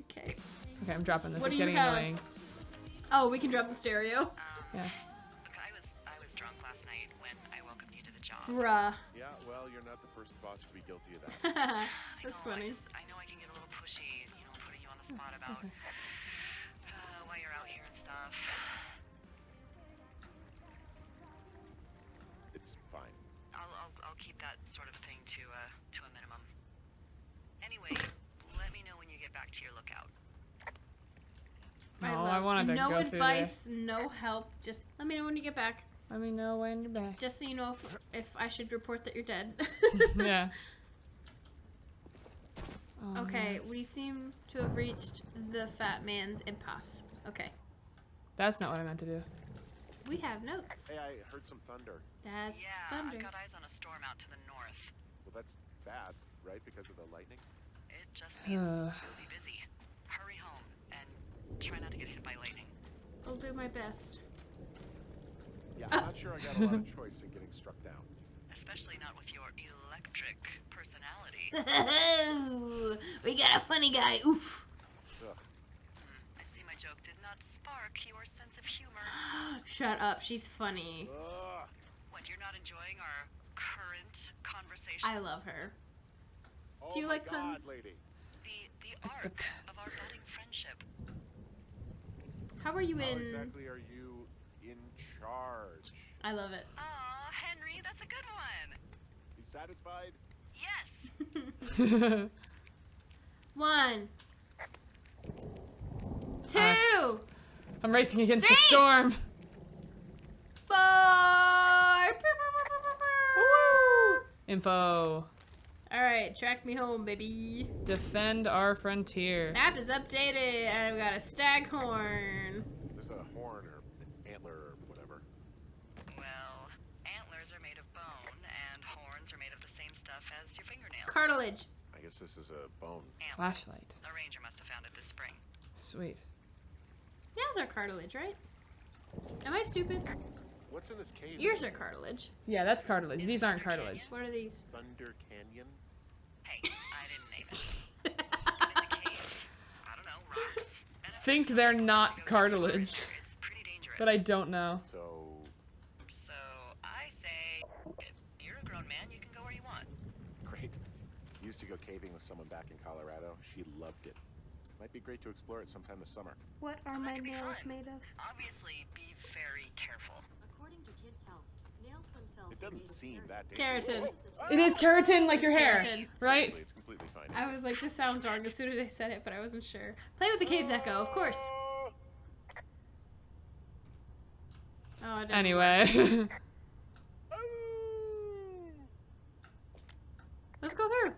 B: Okay.
A: Okay, I'm dropping this.
B: What
A: It's
B: do you
A: getting
B: have?
A: annoying.
B: Oh, we can drop the stereo.
A: Yeah.
C: Look, I was drunk last night when I welcomed you to the job.
B: Bruh.
D: Yeah, well, you're not the first boss to be guilty of that.
B: That's funny.
C: I know I can get a little pushy, putting you on the spot about why you're out here and stuff.
D: It's fine.
C: I'll keep that sort of thing to a minimum. Anyway, let me know when you get back to your lookout.
A: No, I wanted to
B: no
A: go through
B: advice, no help. Just let me know when you get back.
A: Let me know when you're back.
B: Just so you know if I should report that you're dead.
A: Yeah. Oh,
B: Okay, we seem to have reached the fat man's impasse. Okay,
A: That's not what I meant to do.
B: we have notes.
D: Hey, I heard some thunder.
B: That's
C: Yeah,
B: thunder.
C: I've got eyes on a storm out to the north.
D: Well, that's bad, right? Because of the lightning?
C: It just means you'll be busy. Hurry home and try not to get hit by lightning.
B: I'll do my best.
D: Yeah, I'm not sure I got a lot of choice in getting struck down.
C: Especially not with your electric personality.
B: We got a funny guy. Oof.
D: Ugh.
C: I see my joke did not spark your sense of humor.
B: Shut up. She's funny.
D: Ugh.
C: What, you're not enjoying our current conversation?
B: I love her.
D: Oh
B: Do you
D: my
B: like
D: God,
B: puns?
D: lady.
C: The arc of our budding friendship.
B: How are you
D: How
B: in?
D: exactly are you in charge?
B: I love it.
C: Aw, Henry, that's a good one.
D: You satisfied?
C: Yes.
B: 1, 2,
A: I'm racing against the
B: 3.
A: storm.
B: 4.
A: Info.
B: All right, track me home, baby.
A: Defend our frontier.
B: Map is updated, and I've got a staghorn.
D: There's a horn or an antler or whatever.
C: Well, antlers are made of bone, and horns are made of the same stuff as your fingernails.
B: Cartilage.
D: I guess this is a bone.
C: Antler.
A: Flashlight.
C: A ranger must have found it this spring.
A: Sweet.
B: Nails are cartilage, right? Am I stupid?
D: What's in this cave?
B: Ears are cartilage.
A: Yeah, that's cartilage. These aren't cartilage.
B: What are these?
D: Thunder Canyon?
C: Hey, I didn't name it. In the cave. I don't know, rocks. And if
A: Think
C: there's
A: they're
C: something
A: not
C: that goes
A: cartilage.
C: everywhere, It's pretty dangerous.
A: But I don't know.
D: So,
C: So I say, if you're a grown man, you can go where you want.
D: great. Used to go caving with someone back in Colorado. She loved it. Might be great to explore it sometime this summer.
B: What are
C: That
B: my
C: could be
B: nails
C: fun.
B: made of?
C: Obviously, be very careful.
F: According to Kids Health, nails themselves
D: It doesn't seem that
B: Keratin.
D: dangerous.
A: It is keratin like your hair,
B: Keratin.
A: right?
D: Actually, it's completely fine.
B: I was like, this sounds wrong as soon as I said it, but I wasn't sure. Play with the cave's echo, of course. Oh, I don't
A: Anyway.
B: Let's go through.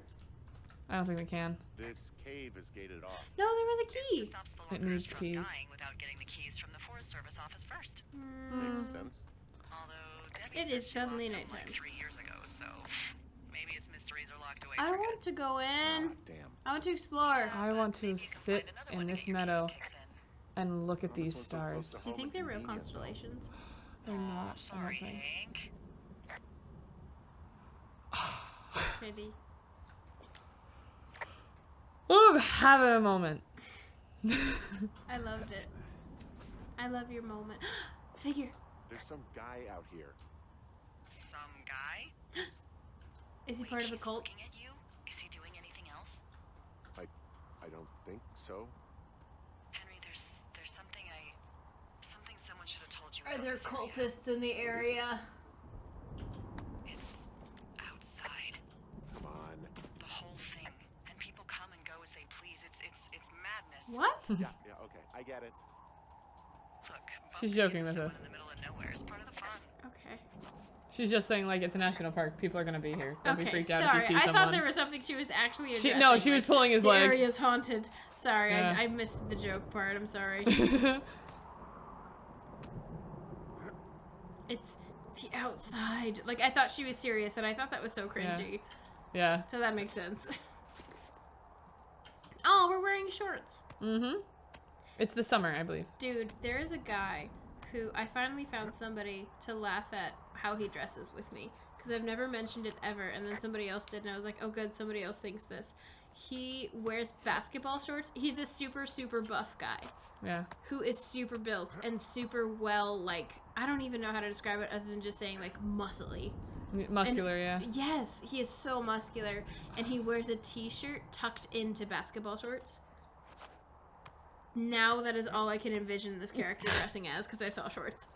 A: I don't think we can.
D: This cave is gated off.
B: No, there was a
C: It's to
B: key.
C: stop
A: It
C: spelunker
A: needs
C: from
A: keys.
C: dying without getting the keys from the Forest Service office first.
D: Makes sense.
C: Although Debbie
B: It
C: said
B: is
C: she
B: suddenly
C: lost them,
B: nighttime.
C: like 3 years ago, so maybe its mysteries are locked away.
B: I
C: for
B: want to go in.
D: Ah, damn.
B: I want to explore.
A: I want to
C: Maybe you can
A: sit
C: find another
A: in
C: one to
A: this
C: get your
A: meadow
C: keys kicks in.
A: and look at
D: Well, this
A: these
D: one's so close
A: stars.
D: to
B: Do you
D: home
B: think
D: and
B: they're real
D: convenient, though.
B: constellations?
A: They're not. I
C: Sorry,
A: don't think.
C: Hank.
B: Pity.
A: Oh, I'm having a moment.
B: I loved it. I love your moment. Figure.
D: There's some guy out here.
C: Some guy?
B: Is he
C: Wait,
B: part of a
C: he's
B: cult?
C: looking at you? Is he doing anything else?
D: I don't think so.
C: Henry, there's something someone should have told you.
B: Are
C: about
B: there
C: this area.
B: cultists in the area?
C: It's outside.
D: Come on.
C: The whole thing. And people come and go as they please. It's madness.
B: What?
D: Yeah, okay. I get it.
C: Look,
A: She's
C: bumping
A: joking
C: into
A: with
C: someone
A: us.
C: in the middle of nowhere is part of the fun.
B: Okay.
A: She's just saying like it's a national park. People are gonna be here. Don't be
B: Okay,
A: freaked out
B: sorry.
A: if you see
B: I
A: someone.
B: thought there was something she was actually
A: She,
B: addressing.
A: no, she was
B: like,
A: pulling his
B: the
A: leg.
B: area's haunted. Sorry,
A: Yeah.
B: I missed the joke part. I'm sorry. It's the outside. Like, I thought she was serious, and I thought that was so cringy.
A: Yeah.
B: So that makes sense. Oh, we're wearing shorts.
A: Mm-hmm. It's the summer, I believe.
B: Dude, there is a guy who I finally found somebody to laugh at how he dresses with me. Because I've never mentioned it ever, and then somebody else did, and I was like, oh good, somebody else thinks this. He wears basketball shorts. He's a super, super buff guy
A: Yeah.
B: who is super built and super well, like, I don't even know how to describe it other than just saying, like, muscly.
A: Muscular, yeah.
B: Yes, he is so muscular, and he wears a t-shirt tucked into basketball shorts. Now that is all I can envision this character dressing as, because I saw shorts.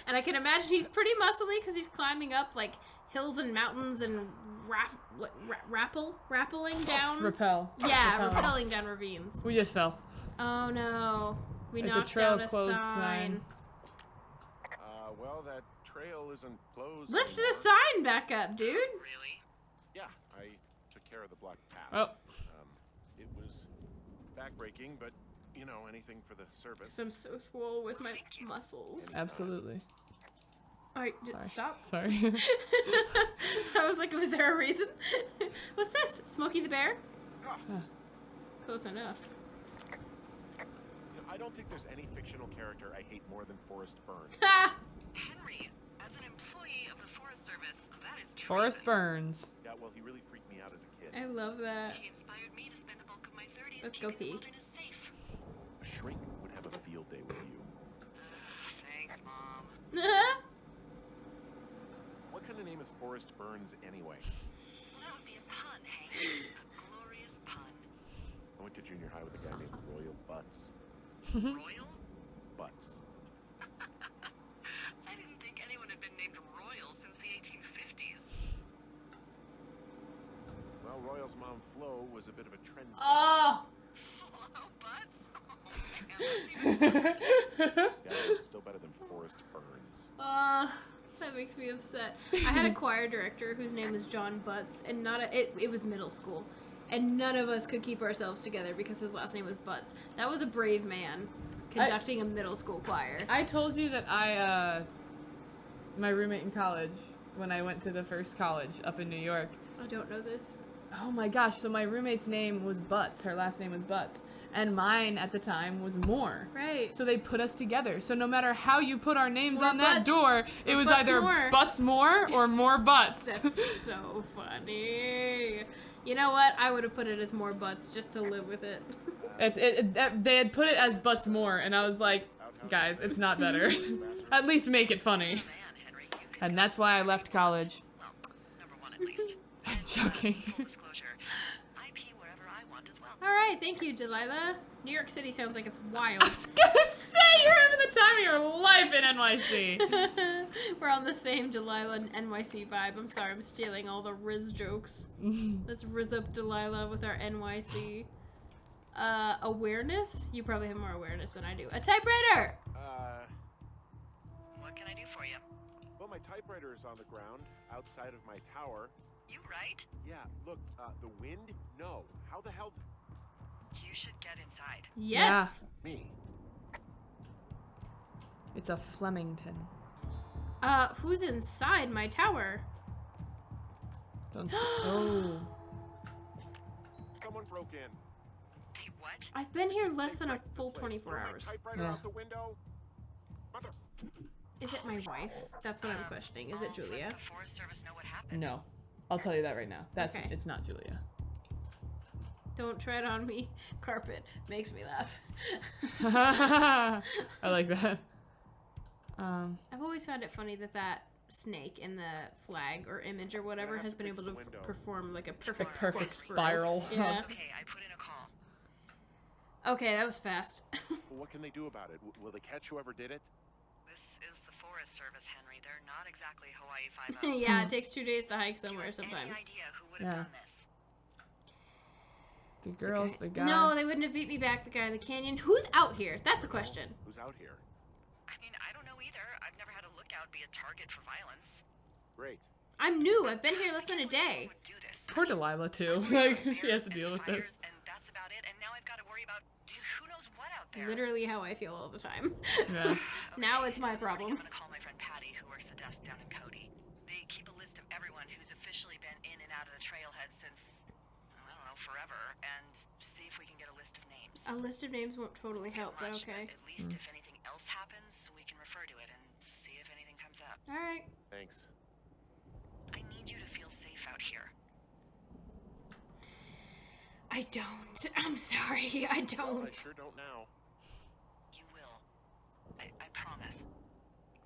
B: And I can imagine he's pretty muscly because he's climbing up, like, hills and mountains and rappelling down.
A: Repel.
B: Yeah,
A: Repel.
B: rappelling down ravines.
A: We just fell.
B: Oh no. We
A: There's a
B: knocked
A: trail
B: down a
A: closed
B: sign.
A: sign.
D: Well, that trail isn't closed
B: Lift
D: anymore.
B: the sign back up, dude.
C: Really?
D: Yeah, I took care of the blocked path.
A: Oh.
D: It was backbreaking, but, you know, anything for the service.
B: I'm so swole with my
C: Thank you.
B: muscles.
A: Absolutely.
B: Alright,
A: Sorry.
B: stop.
A: Sorry.
B: I was like, was there a reason? What's this? Smokey the Bear?
D: Ah,
B: Close enough.
D: you know, I don't think there's any fictional character I hate more than Forrest Burns.
B: Ha!
C: Henry, as an employee of the Forest Service, that is treason.
A: Forrest Burns.
D: Yeah, well, he really freaked me out as a kid.
B: I love that.
C: He inspired me to spend the bulk of my 30s
B: Let's go
C: keeping
B: pee.
C: the wilderness safe.
D: A shrink would have a field day with you.
C: Thanks, Mom.
D: What kind of name is Forrest Burns anyway?
C: Well, that would be a pun, Hank. A glorious pun.
D: I went to junior high with a guy named Royal Butts.
C: Royal?
D: Butts.
C: I didn't think anyone had been named Royal since the 1850s.
D: Well, Royal's mom, Flo, was a bit of a trendsetter.
B: Oh!
C: Hello, Butts? Oh, man, that's even worse.
D: Yeah, it's still better than Forrest Burns.
B: That makes me upset. I had a choir director whose name was John Butts, and it was middle school, and none of us could keep ourselves together because his last name was Butts. That was a brave man conducting a middle school choir.
A: I told you that my roommate in college, when I went to the first college up in New York.
B: I don't know this.
A: Oh my gosh, so my roommate's name was Butts. Her last name was Butts. And mine at the time was Moore.
B: Right.
A: So they put us together. So no matter how you put our names
B: More
A: on that
B: Butts.
A: door, it
B: Or
A: was
B: Butts
A: either
B: Moore.
A: Butts Moore or More Butts.
B: That's so funny. You know what? I would have put it as more Butts just to live with it.
A: They had put it as Butts Moore, and I was like, guys, it's not better. At least make it funny.
C: Man, Henry, you could
A: And that's why I left college.
C: well, number one at least.
A: I'm
C: And,
A: joking.
C: full disclosure, I pee wherever I want as well.
B: All right, thank you, Delilah. New York City sounds like it's wild.
A: I was gonna say, you're having the time of your life in NYC.
B: We're on the same Delilah and NYC vibe. I'm sorry, I'm stealing all the Riz jokes. Let's Riz up Delilah with our NYC. Awareness? You probably have more awareness than I do. A typewriter!
C: What can I do for you?
D: Well, my typewriter is on the ground outside of my tower.
C: You right?
D: Yeah, look, the wind? No. How the hell?
C: You should get inside.
B: Yes.
D: Me?
A: It's a Flemington.
B: Who's inside my tower?
A: Don't. Oh.
D: Someone broke in.
C: Hey, what?
B: I've been here less than a
D: Wrecked the
B: full
D: place.
B: 24
D: Threw my
B: hours.
D: typewriter
A: Yeah.
D: out the window. Mother.
B: Is it my wife? That's what I'm questioning. Is it
C: I'll
B: Julia?
C: let the Forest Service know what happened.
A: No. I'll tell you that right now.
B: Okay.
A: It's not Julia.
B: Don't tread on me. Carpet makes me laugh.
A: I like that.
B: I've always found it funny that snake in the flag or image or whatever
D: have
B: has
D: to
B: been
D: fix
B: able
D: the
B: to
D: window.
B: perform like a
A: The
B: perfect
A: perfect
B: corkscrew.
A: spiral.
B: Yeah.
C: Okay, I put in a call.
B: Okay, that was fast.
D: Well, what can they do about it? Will they catch whoever did it?
C: This is the Forest Service, Henry. They're not exactly Hawaii Five-0.
B: Yeah, it takes 2 days to hike
C: Do you
B: somewhere
C: have
B: sometimes.
C: any idea who would have
A: Yeah.
C: done this?
A: The girls, the guy.
B: No, they wouldn't have beat me back, the guy in the canyon. Who's out here? That's the
D: Well,
B: question.
D: Who's out here?
C: I mean, I don't know either. I've never had a lookout be a target for violence.
D: Great.
B: I'm new. I've been here less than a
C: I can't believe
B: day.
C: someone would do this.
A: Poor Delilah too.
C: I'm worried
A: Like
C: about
A: she has to
C: bears
A: deal
C: and
A: with this.
C: fires, and that's about it. And now I've got to worry about who knows what out there.
B: Literally how I feel all the time.
A: Yeah.
B: Now it's my
C: I'm
B: problem.
C: gonna call my friend Patty, who works the desk down in Cody. They keep a list of everyone who's officially been in and out of the trailhead since, I don't know, forever, and see if we can get a list of names.
B: A list of names won't totally help, but
C: Much,
B: okay.
C: At least if anything else happens, we can refer to it and see if anything comes up.
B: Alright.
D: Thanks.
C: I need you to feel safe out here.
B: I don't. I'm sorry. I
D: Well,
B: don't.
D: I sure don't now.
C: You will. I promise.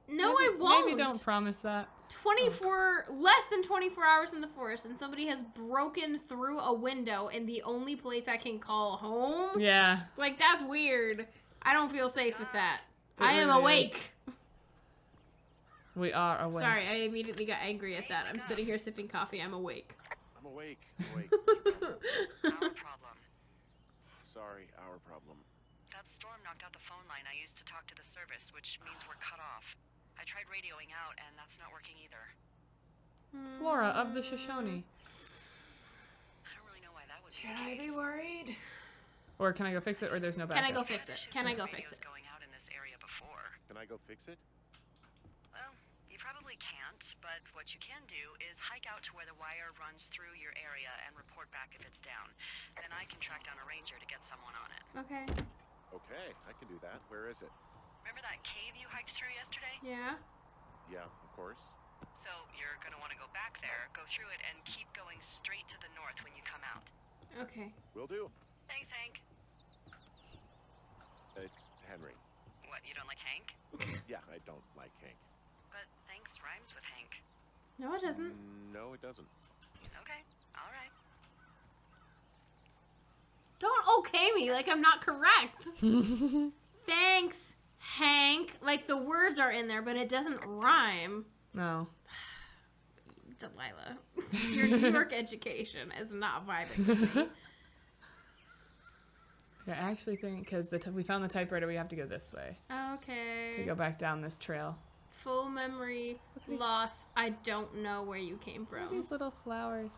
B: No, I won't.
A: Maybe don't promise that.
B: 24, less than 24 hours in the forest, and somebody has broken through a window in the only place I can call home?
A: Yeah.
B: Like, that's weird. I don't feel safe with that.
A: It
B: I am
A: really
B: awake.
A: We are awake.
B: Sorry, I immediately got angry at that. I'm sitting here sipping coffee. I'm awake.
D: I'm awake. Awake.
C: Our problem.
D: Sorry, our problem.
C: That storm knocked out the phone line I used to talk to the service, which means we're cut off. I tried radioing out, and that's not working either.
A: Flora of the Shoshone.
C: I don't really know why that would
B: Should
C: be
B: I
C: the
B: be
C: case.
B: worried?
A: Or can I go fix it? Or there's no backup.
B: Can I go fix it?
C: Issues
B: Can I
C: with
B: go
C: radios
B: fix it?
C: going out in this area before.
D: Can I go fix it?
C: Well, you probably can't, but what you can do is hike out to where the wire runs through your area and report back if it's down. Then I can track down a ranger to get someone on it.
B: Okay.
D: Okay, I can do that. Where is it?
C: Remember that cave you hiked through yesterday?
B: Yeah.
D: Yeah, of course.
C: So you're gonna want to go back there, go through it, and keep going straight to the north when you come out.
B: Okay.
D: Will do.
C: Thanks, Hank.
D: It's Henry.
C: What, you don't like Hank?
D: Yeah, I don't like Hank.
C: But thanks rhymes with Hank.
B: No, it doesn't.
D: No, it doesn't.
C: Okay, alright.
B: Don't okay me like I'm not correct. Thanks, Hank. Like the words are in there, but it doesn't rhyme.
A: No.
B: Delilah, your New York education is not vibing with me.
A: I actually think because we found the typewriter, we have to go this way to
B: Okay.
A: go back down this trail.
B: Full memory
A: at these-
B: loss. I don't know where you came
A: Look at
B: from.
A: these little flowers.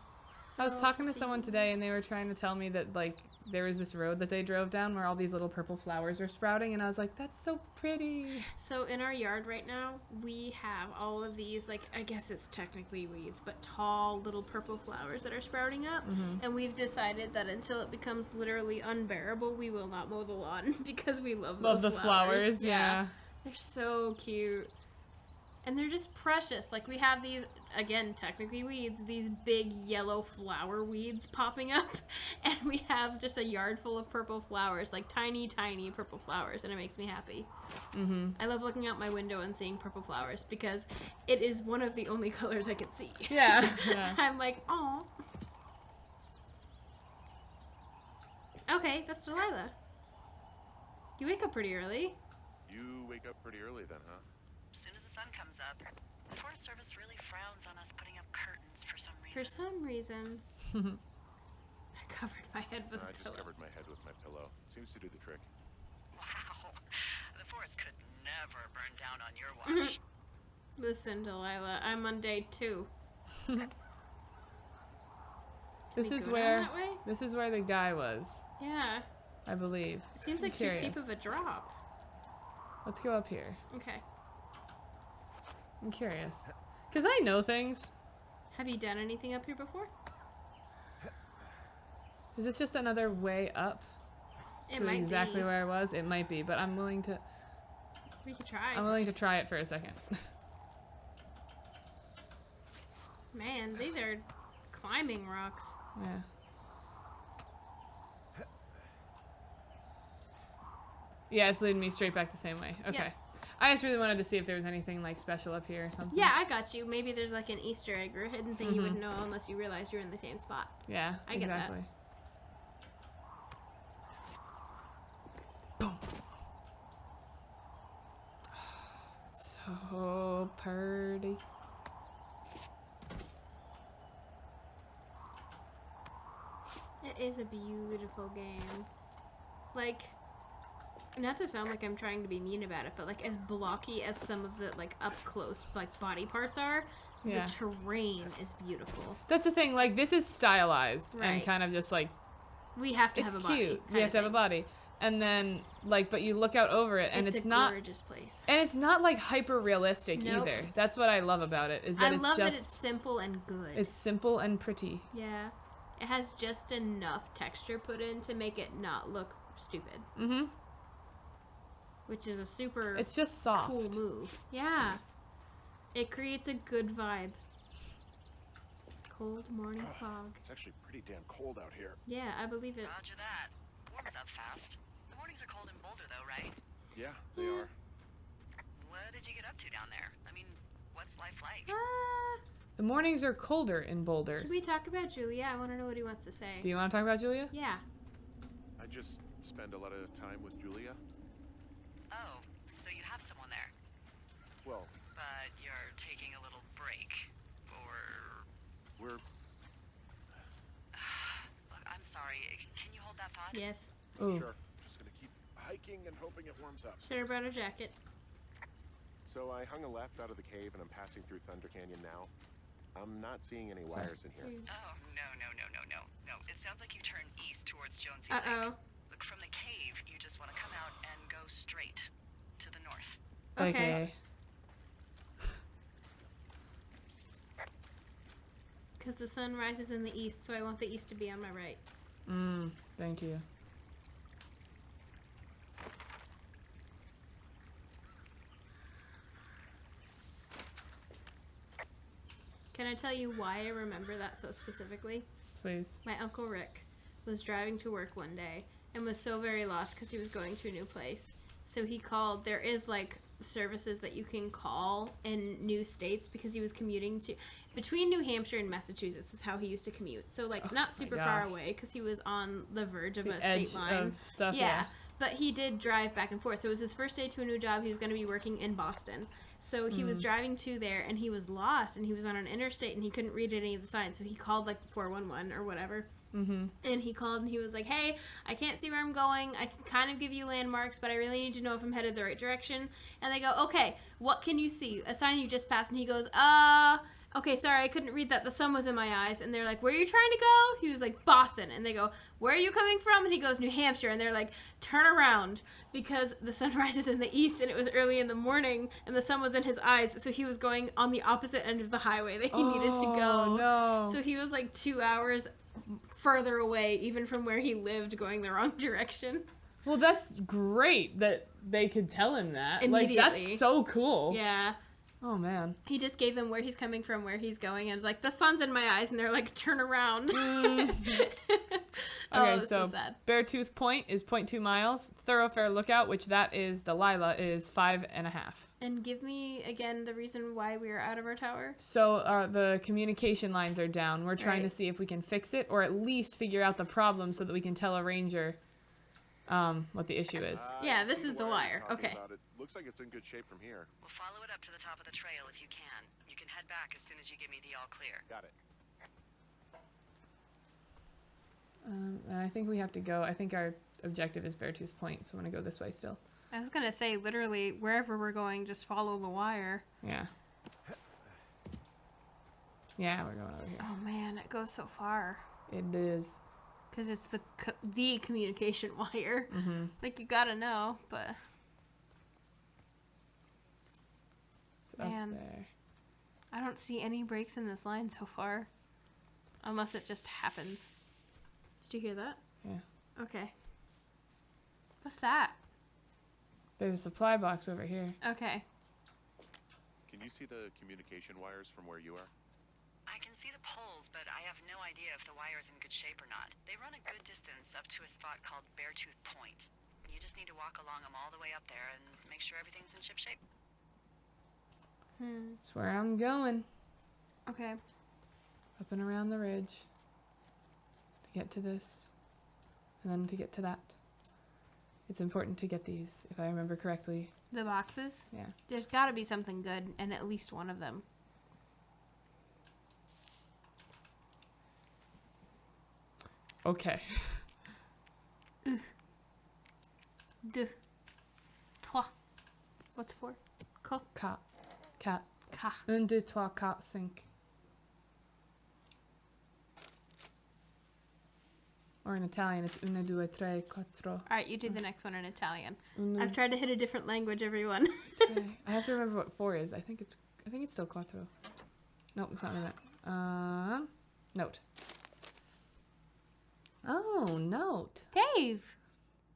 A: I was
B: So
A: talking to someone
B: cute.
A: today, and they were trying to tell me that like there was this road that they drove down where all these little purple flowers are sprouting, and I was like, "That's so pretty."
B: So in our yard right now, we have all of these, like, I guess it's technically weeds, but tall little purple flowers that are sprouting up. And we've decided that until it becomes literally unbearable, we will not mow the lawn because we love
A: Love
B: those
A: the flowers,
B: Yeah.
A: yeah.
B: They're so cute. And they're just precious. Like, we have these, again, technically weeds, these big yellow flower weeds popping up. And we have just a yard full of purple flowers, like tiny, tiny purple flowers. And it makes me happy. I love looking out my window and seeing purple flowers because it is one of the only colors I can see.
A: Yeah. Yeah.
B: I'm like, aw. Okay, that's Delilah. You wake up pretty early.
D: You wake up pretty early then, huh?
C: As soon as the sun comes up, the Forest Service really frowns on us putting up curtains for some reason.
B: For some reason. I covered my head with
D: I
B: a
D: just
B: pillow.
D: covered my head with my pillow. Seems to do the trick.
C: Wow. The forest could never burn down on your watch.
B: Listen, Delilah, I'm on day 2.
A: This
B: we
A: is
B: go
A: where
B: down that way?
A: this is where the guy was,
B: Yeah.
A: I believe.
B: It seems
A: I'm
B: like too steep
A: curious.
B: of a drop.
A: Let's go up here.
B: Okay.
A: I'm curious. Because I know things.
B: Have you done anything up here before?
A: Is this just another way up
B: It
A: to
B: might
A: exactly
B: be.
A: where I was? It might be, but I'm willing to
B: We could try.
A: I'm willing to try it for a second.
B: Man, these are climbing rocks.
A: Yeah. Yeah, it's leading me straight back the same way. Okay.
B: Yeah.
A: I just really wanted to see if there was anything like special up here or something.
B: Yeah, I got you. Maybe there's like an Easter egg or a hidden thing you
A: Mhm.
B: wouldn't know unless you realized you're in the same spot.
A: Yeah,
B: I get that.
A: exactly. Boom. It's so pretty.
B: It is a beautiful game. Like, not to sound like I'm trying to be mean about it, but like as blocky as some of the like up close like body parts are,
A: Yeah.
B: the terrain is beautiful.
A: That's the thing, like this is stylized and
B: Right.
A: kind of just like
B: We have to
A: it's
B: have a body.
A: cute.
B: kind
A: We have
B: of
A: to have a
B: thing.
A: body. And then like but you look out over it and it's
B: a
A: not
B: gorgeous place.
A: and it's not like hyper realistic
B: Nope.
A: either. That's what I love about it. Is that
B: I
A: it's
B: love
A: just
B: that it's simple and good.
A: it's simple and pretty.
B: Yeah. It has just enough texture put in to make it not look stupid,
A: Mhm.
B: which is a super
A: It's just soft.
B: cool move. Yeah. It creates a good vibe. Cold morning fog.
D: It's actually pretty damn cold out here.
B: Yeah, I believe it.
C: Roger that. Warms up fast. The mornings are cold in Boulder, though, right?
D: Yeah, they are.
C: What did you get up to down there? I mean, what's life like?
A: The mornings are colder in Boulder.
B: Should we talk about Julia? I want to know what he wants to say.
A: Do you want to talk about Julia?
B: Yeah.
D: I just spend a lot of time with Julia.
C: Oh, so you have someone there.
D: Well,
C: But you're taking a little break. Or...
D: we're
C: Look, I'm sorry. Can you hold that thought?
B: Yes.
A: Ooh.
D: sure just gonna keep hiking and hoping it warms up.
B: Should have brought a jacket.
D: So I hung a left out of the cave and I'm passing through Thunder Canyon now. I'm not seeing any wires in here.
C: Oh, no. It sounds like you turn east towards Jonesy
B: Uh-oh.
C: Lake. Look, from the cave, you just want to come out and go straight to the north.
B: Okay. Because the sun rises in the east, so I want the east to be on my right.
A: Thank you.
B: Can I tell you why I remember that so specifically?
A: Please.
B: My Uncle Rick was driving to work one day and was so very lost because he was going to a new place. So he called, there is like services that you can call in new states because he was commuting to, between New Hampshire and Massachusetts is how he used to commute. So like not super far
A: gosh.
B: away because he was on the verge of
A: The
B: a
A: edge
B: state line.
A: of stuff.
B: Yeah, but he did drive back and forth. So it was his first day to a new job. He was going to be working in Boston. So he was driving to there and he was lost and he was on an interstate and he couldn't read any of the signs. So he called like 411 or whatever.
A: Mm-hmm.
B: And he called and he was like, hey, I can't see where I'm going. I can kind of give you landmarks, but I really need to know if I'm headed the right direction. And they go, okay, what can you see? A sign you just passed. And he goes, okay, sorry, I couldn't read that. The sun was in my eyes. And they're like, where are you trying to go? He was like, Boston. And they go, where are you coming from? And he goes, New Hampshire. And they're like, turn around because the sun rises in the east and it was early in the morning and the sun was in his eyes. So he was going on the opposite end of the highway that he needed to go.
A: No.
B: So he was like 2 hours further away, even from where he lived, going the wrong direction.
A: Well, that's great that they could tell him that. Like,
B: Immediately.
A: that's so cool.
B: Yeah.
A: Oh, man.
B: He just gave them where he's coming from, where he's going, and was like, the sun's in my eyes, and they're like, turn around.
A: Okay,
B: that's
A: so
B: sad.
A: Beartooth Point is 0.2 miles. Thoroughfare Lookout, which that is Delilah, is 5.5.
B: And give me, again, the reason why we are out of our tower.
A: So the communication lines are down. We're trying to
B: Right.
A: see if we can fix it or at least figure out the problem so that we can tell a ranger what the issue is.
B: Yeah,
D: I
B: this
D: see
B: is the
D: you're
B: wire.
D: talking
B: Okay.
D: about it. Looks like it's in good shape from here.
C: We'll follow it up to the top of the trail if you can. You can head back as soon as you give me the all clear.
D: Got it.
A: And I think we have to go. I think our objective is Beartooth Point, so I'm going to go this way still.
B: I was going to say, literally, wherever we're going, just follow the wire.
A: Yeah. Yeah, we're going over here.
B: Oh, man, it goes so far.
A: It is.
B: Because it's the communication wire.
A: Mm-hmm.
B: Like, you gotta know, but...
A: It's up
B: Man.
A: there.
B: I don't see any breaks in this line so far. Unless it just happens. Did you hear that?
A: Yeah.
B: Okay. What's that?
A: There's a supply box over here.
B: Okay.
D: Can you see the communication wires from where you are?
C: I can see the poles, but I have no idea if the wire is in good shape or not. They run a good distance up to a spot called Beartooth Point. You just need to walk along them all the way up there and make sure everything's in ship shape.
A: That's where I'm going.
B: Okay.
A: Up and around the ridge. To get to this. And then to get to that. It's important to get these, if I remember correctly.
B: The boxes?
A: Yeah.
B: There's gotta be something good in at least one of them.
A: Okay.
B: Deux. Trois. What's four? Co.
A: Cat. Cat.
B: Ka.
A: 1, 2, 3, 4, 5. Or in Italian, it's 1, 2, 3, 4.
B: Alright, you do the next one in Italian.
A: Uno,
B: I've tried to hit a different language, everyone.
A: tre. I have to remember what 4 is. I think it's still 4. Nope, it's not in that. Note. Oh, note.
B: Dave!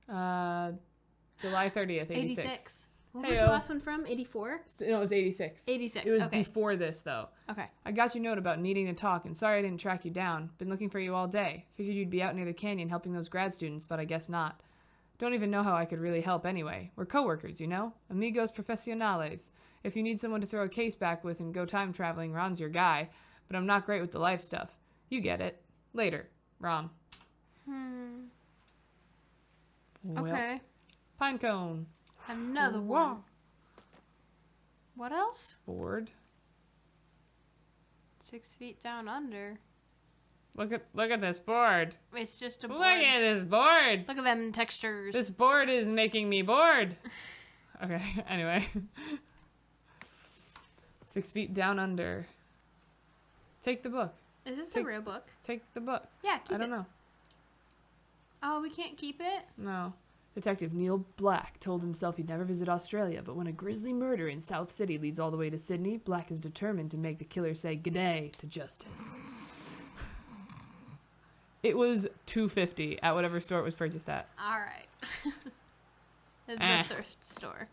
A: July 30th, 86.
B: What was the
A: Heyo.
B: last one from? 84?
A: No, it was 86.
B: 86.
A: It was
B: okay.
A: before this, though.
B: Okay.
A: I got your note about needing to talk, and sorry I didn't track you down. Been looking for you all day. Figured you'd be out near the canyon helping those grad students, but I guess not. Don't even know how I could really help anyway. We're coworkers, you know? Amigos profesionales. If you need someone to throw a case back with and go time traveling, Ron's your guy. But I'm not great with the life stuff. You get it. Later, Rom. Well,
B: Okay.
A: Pinecone.
B: Another
A: Wow.
B: one. What else?
A: Board.
B: 6 feet down under.
A: Look at this board.
B: It's just a
A: Look
B: board.
A: at this board.
B: Look at them textures.
A: This board is making me bored. Okay, anyway. 6 feet down under. Take the book.
B: Is this
A: Take-
B: a real book?
A: Take the book.
B: Yeah, keep it.
A: I don't know.
B: Oh, we can't keep it?
A: No. Detective Neil Black told himself he'd never visit Australia, but when a grisly murder in South City leads all the way to Sydney, Black is determined to make the killer say g'day to justice. It was $2.50 at whatever store it was purchased at.
B: Alright. The
A: Eh.
B: thrift store.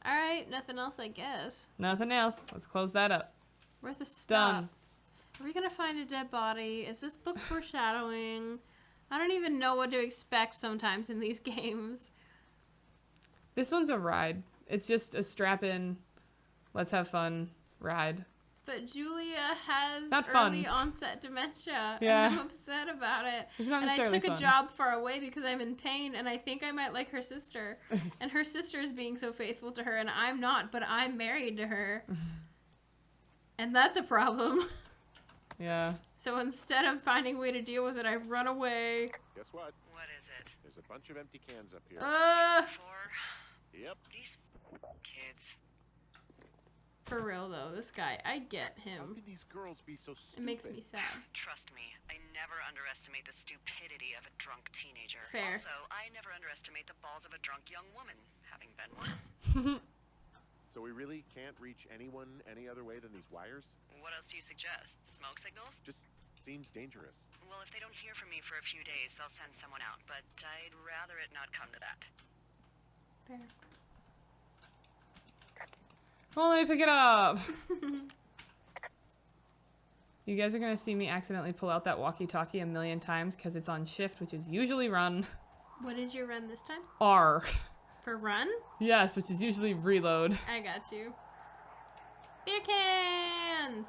B: Alright, nothing else, I guess.
A: Nothing else. Let's close that up.
B: Worth a stop.
A: Done.
B: Are we gonna find a dead body? Is this book foreshadowing? I don't even know what to expect sometimes in these games.
A: This one's a ride. It's just a strap-in, let's have fun ride.
B: But Julia has
A: Not
B: early
A: fun.
B: onset dementia,
A: Yeah.
B: and I'm upset about it.
A: It's not
B: And I
A: necessarily
B: took
A: fun.
B: a job far away because I'm in pain, and I think I might like her sister. And her sister is being so faithful to her, and I'm not, but I'm married to her. And that's a problem.
A: Yeah.
B: So instead of finding a way to deal with it, I've run away.
D: Guess what?
C: What is it?
D: There's a bunch of empty cans up here.
C: For
D: Yep.
C: these kids.
B: For real though, this guy, I get
D: How
B: him.
D: could these girls be so stupid?
B: It makes me sad.
C: Trust me, I never underestimate the stupidity of a drunk teenager.
B: Fair.
C: Also, I never underestimate the balls of a drunk young woman, having been one.
D: So we really can't reach anyone any other way than these wires?
C: What else do you suggest? Smoke signals?
D: Just seems dangerous.
C: Well, if they don't hear from me for a few days, they'll send someone out, but I'd rather it not come to that.
B: Fair.
A: Well, let me pick it up. You guys are going to see me accidentally pull out that walkie-talkie a million times because it's on shift, which is usually run.
B: What is your run this time?
A: R.
B: For run?
A: Yes, which is usually reload.
B: I got you. Beer cans!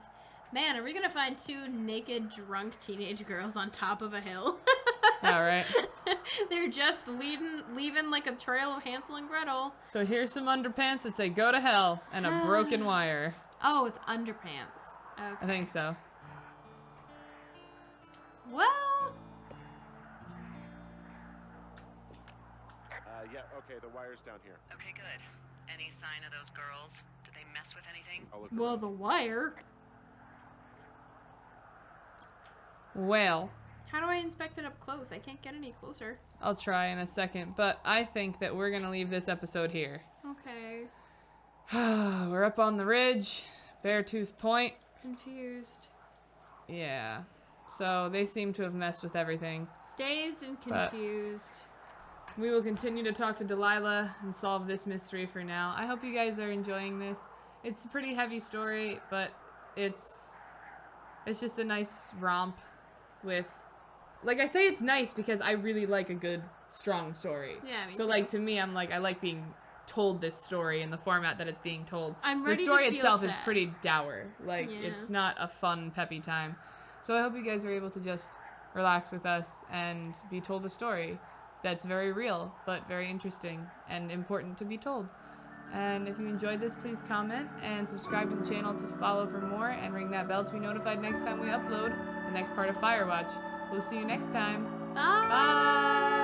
B: Man, are we gonna find 2 naked, drunk teenage girls on top of a hill?
A: Yeah, right?
B: They're just leaving like a trail of Hansel and Gretel.
A: So here's some underpants that say go to hell and a broken wire.
B: Oh, it's underpants. Okay.
A: I think so.
B: Well,
D: Yeah, okay, the wire's down here.
C: Okay, good. Any sign of those girls? Did they mess with anything?
D: I'll look
B: well,
D: around.
B: the wire.
A: Well,
B: How do I inspect it up close? I can't get any closer.
A: I'll try in a second, but I think that we're gonna leave this episode here.
B: Okay.
A: We're up on the ridge, Beartooth Point.
B: Confused.
A: Yeah. So they seem to have messed with everything.
B: Dazed and
A: But-
B: confused.
A: We will continue to talk to Delilah and solve this mystery for now. I hope you guys are enjoying this. It's a pretty heavy story, but it's just a nice romp with, like, I say it's nice because I really like a good, strong story.
B: Yeah, me
A: So,
B: too.
A: like, to me, I'm like, I like being told this story in the format that it's being told.
B: I'm
A: The
B: ready
A: story
B: to feel
A: itself is
B: sad.
A: pretty dour. Like,
B: Yeah.
A: it's not a fun, peppy time. So I hope you guys are able to just relax with us and be told a story that's very real, but very interesting and important to be told. And if you enjoyed this, please comment and subscribe to the channel to follow for more and ring that bell to be notified next time we upload the next part of Firewatch. We'll see you next time.
B: Bye.
A: Bye!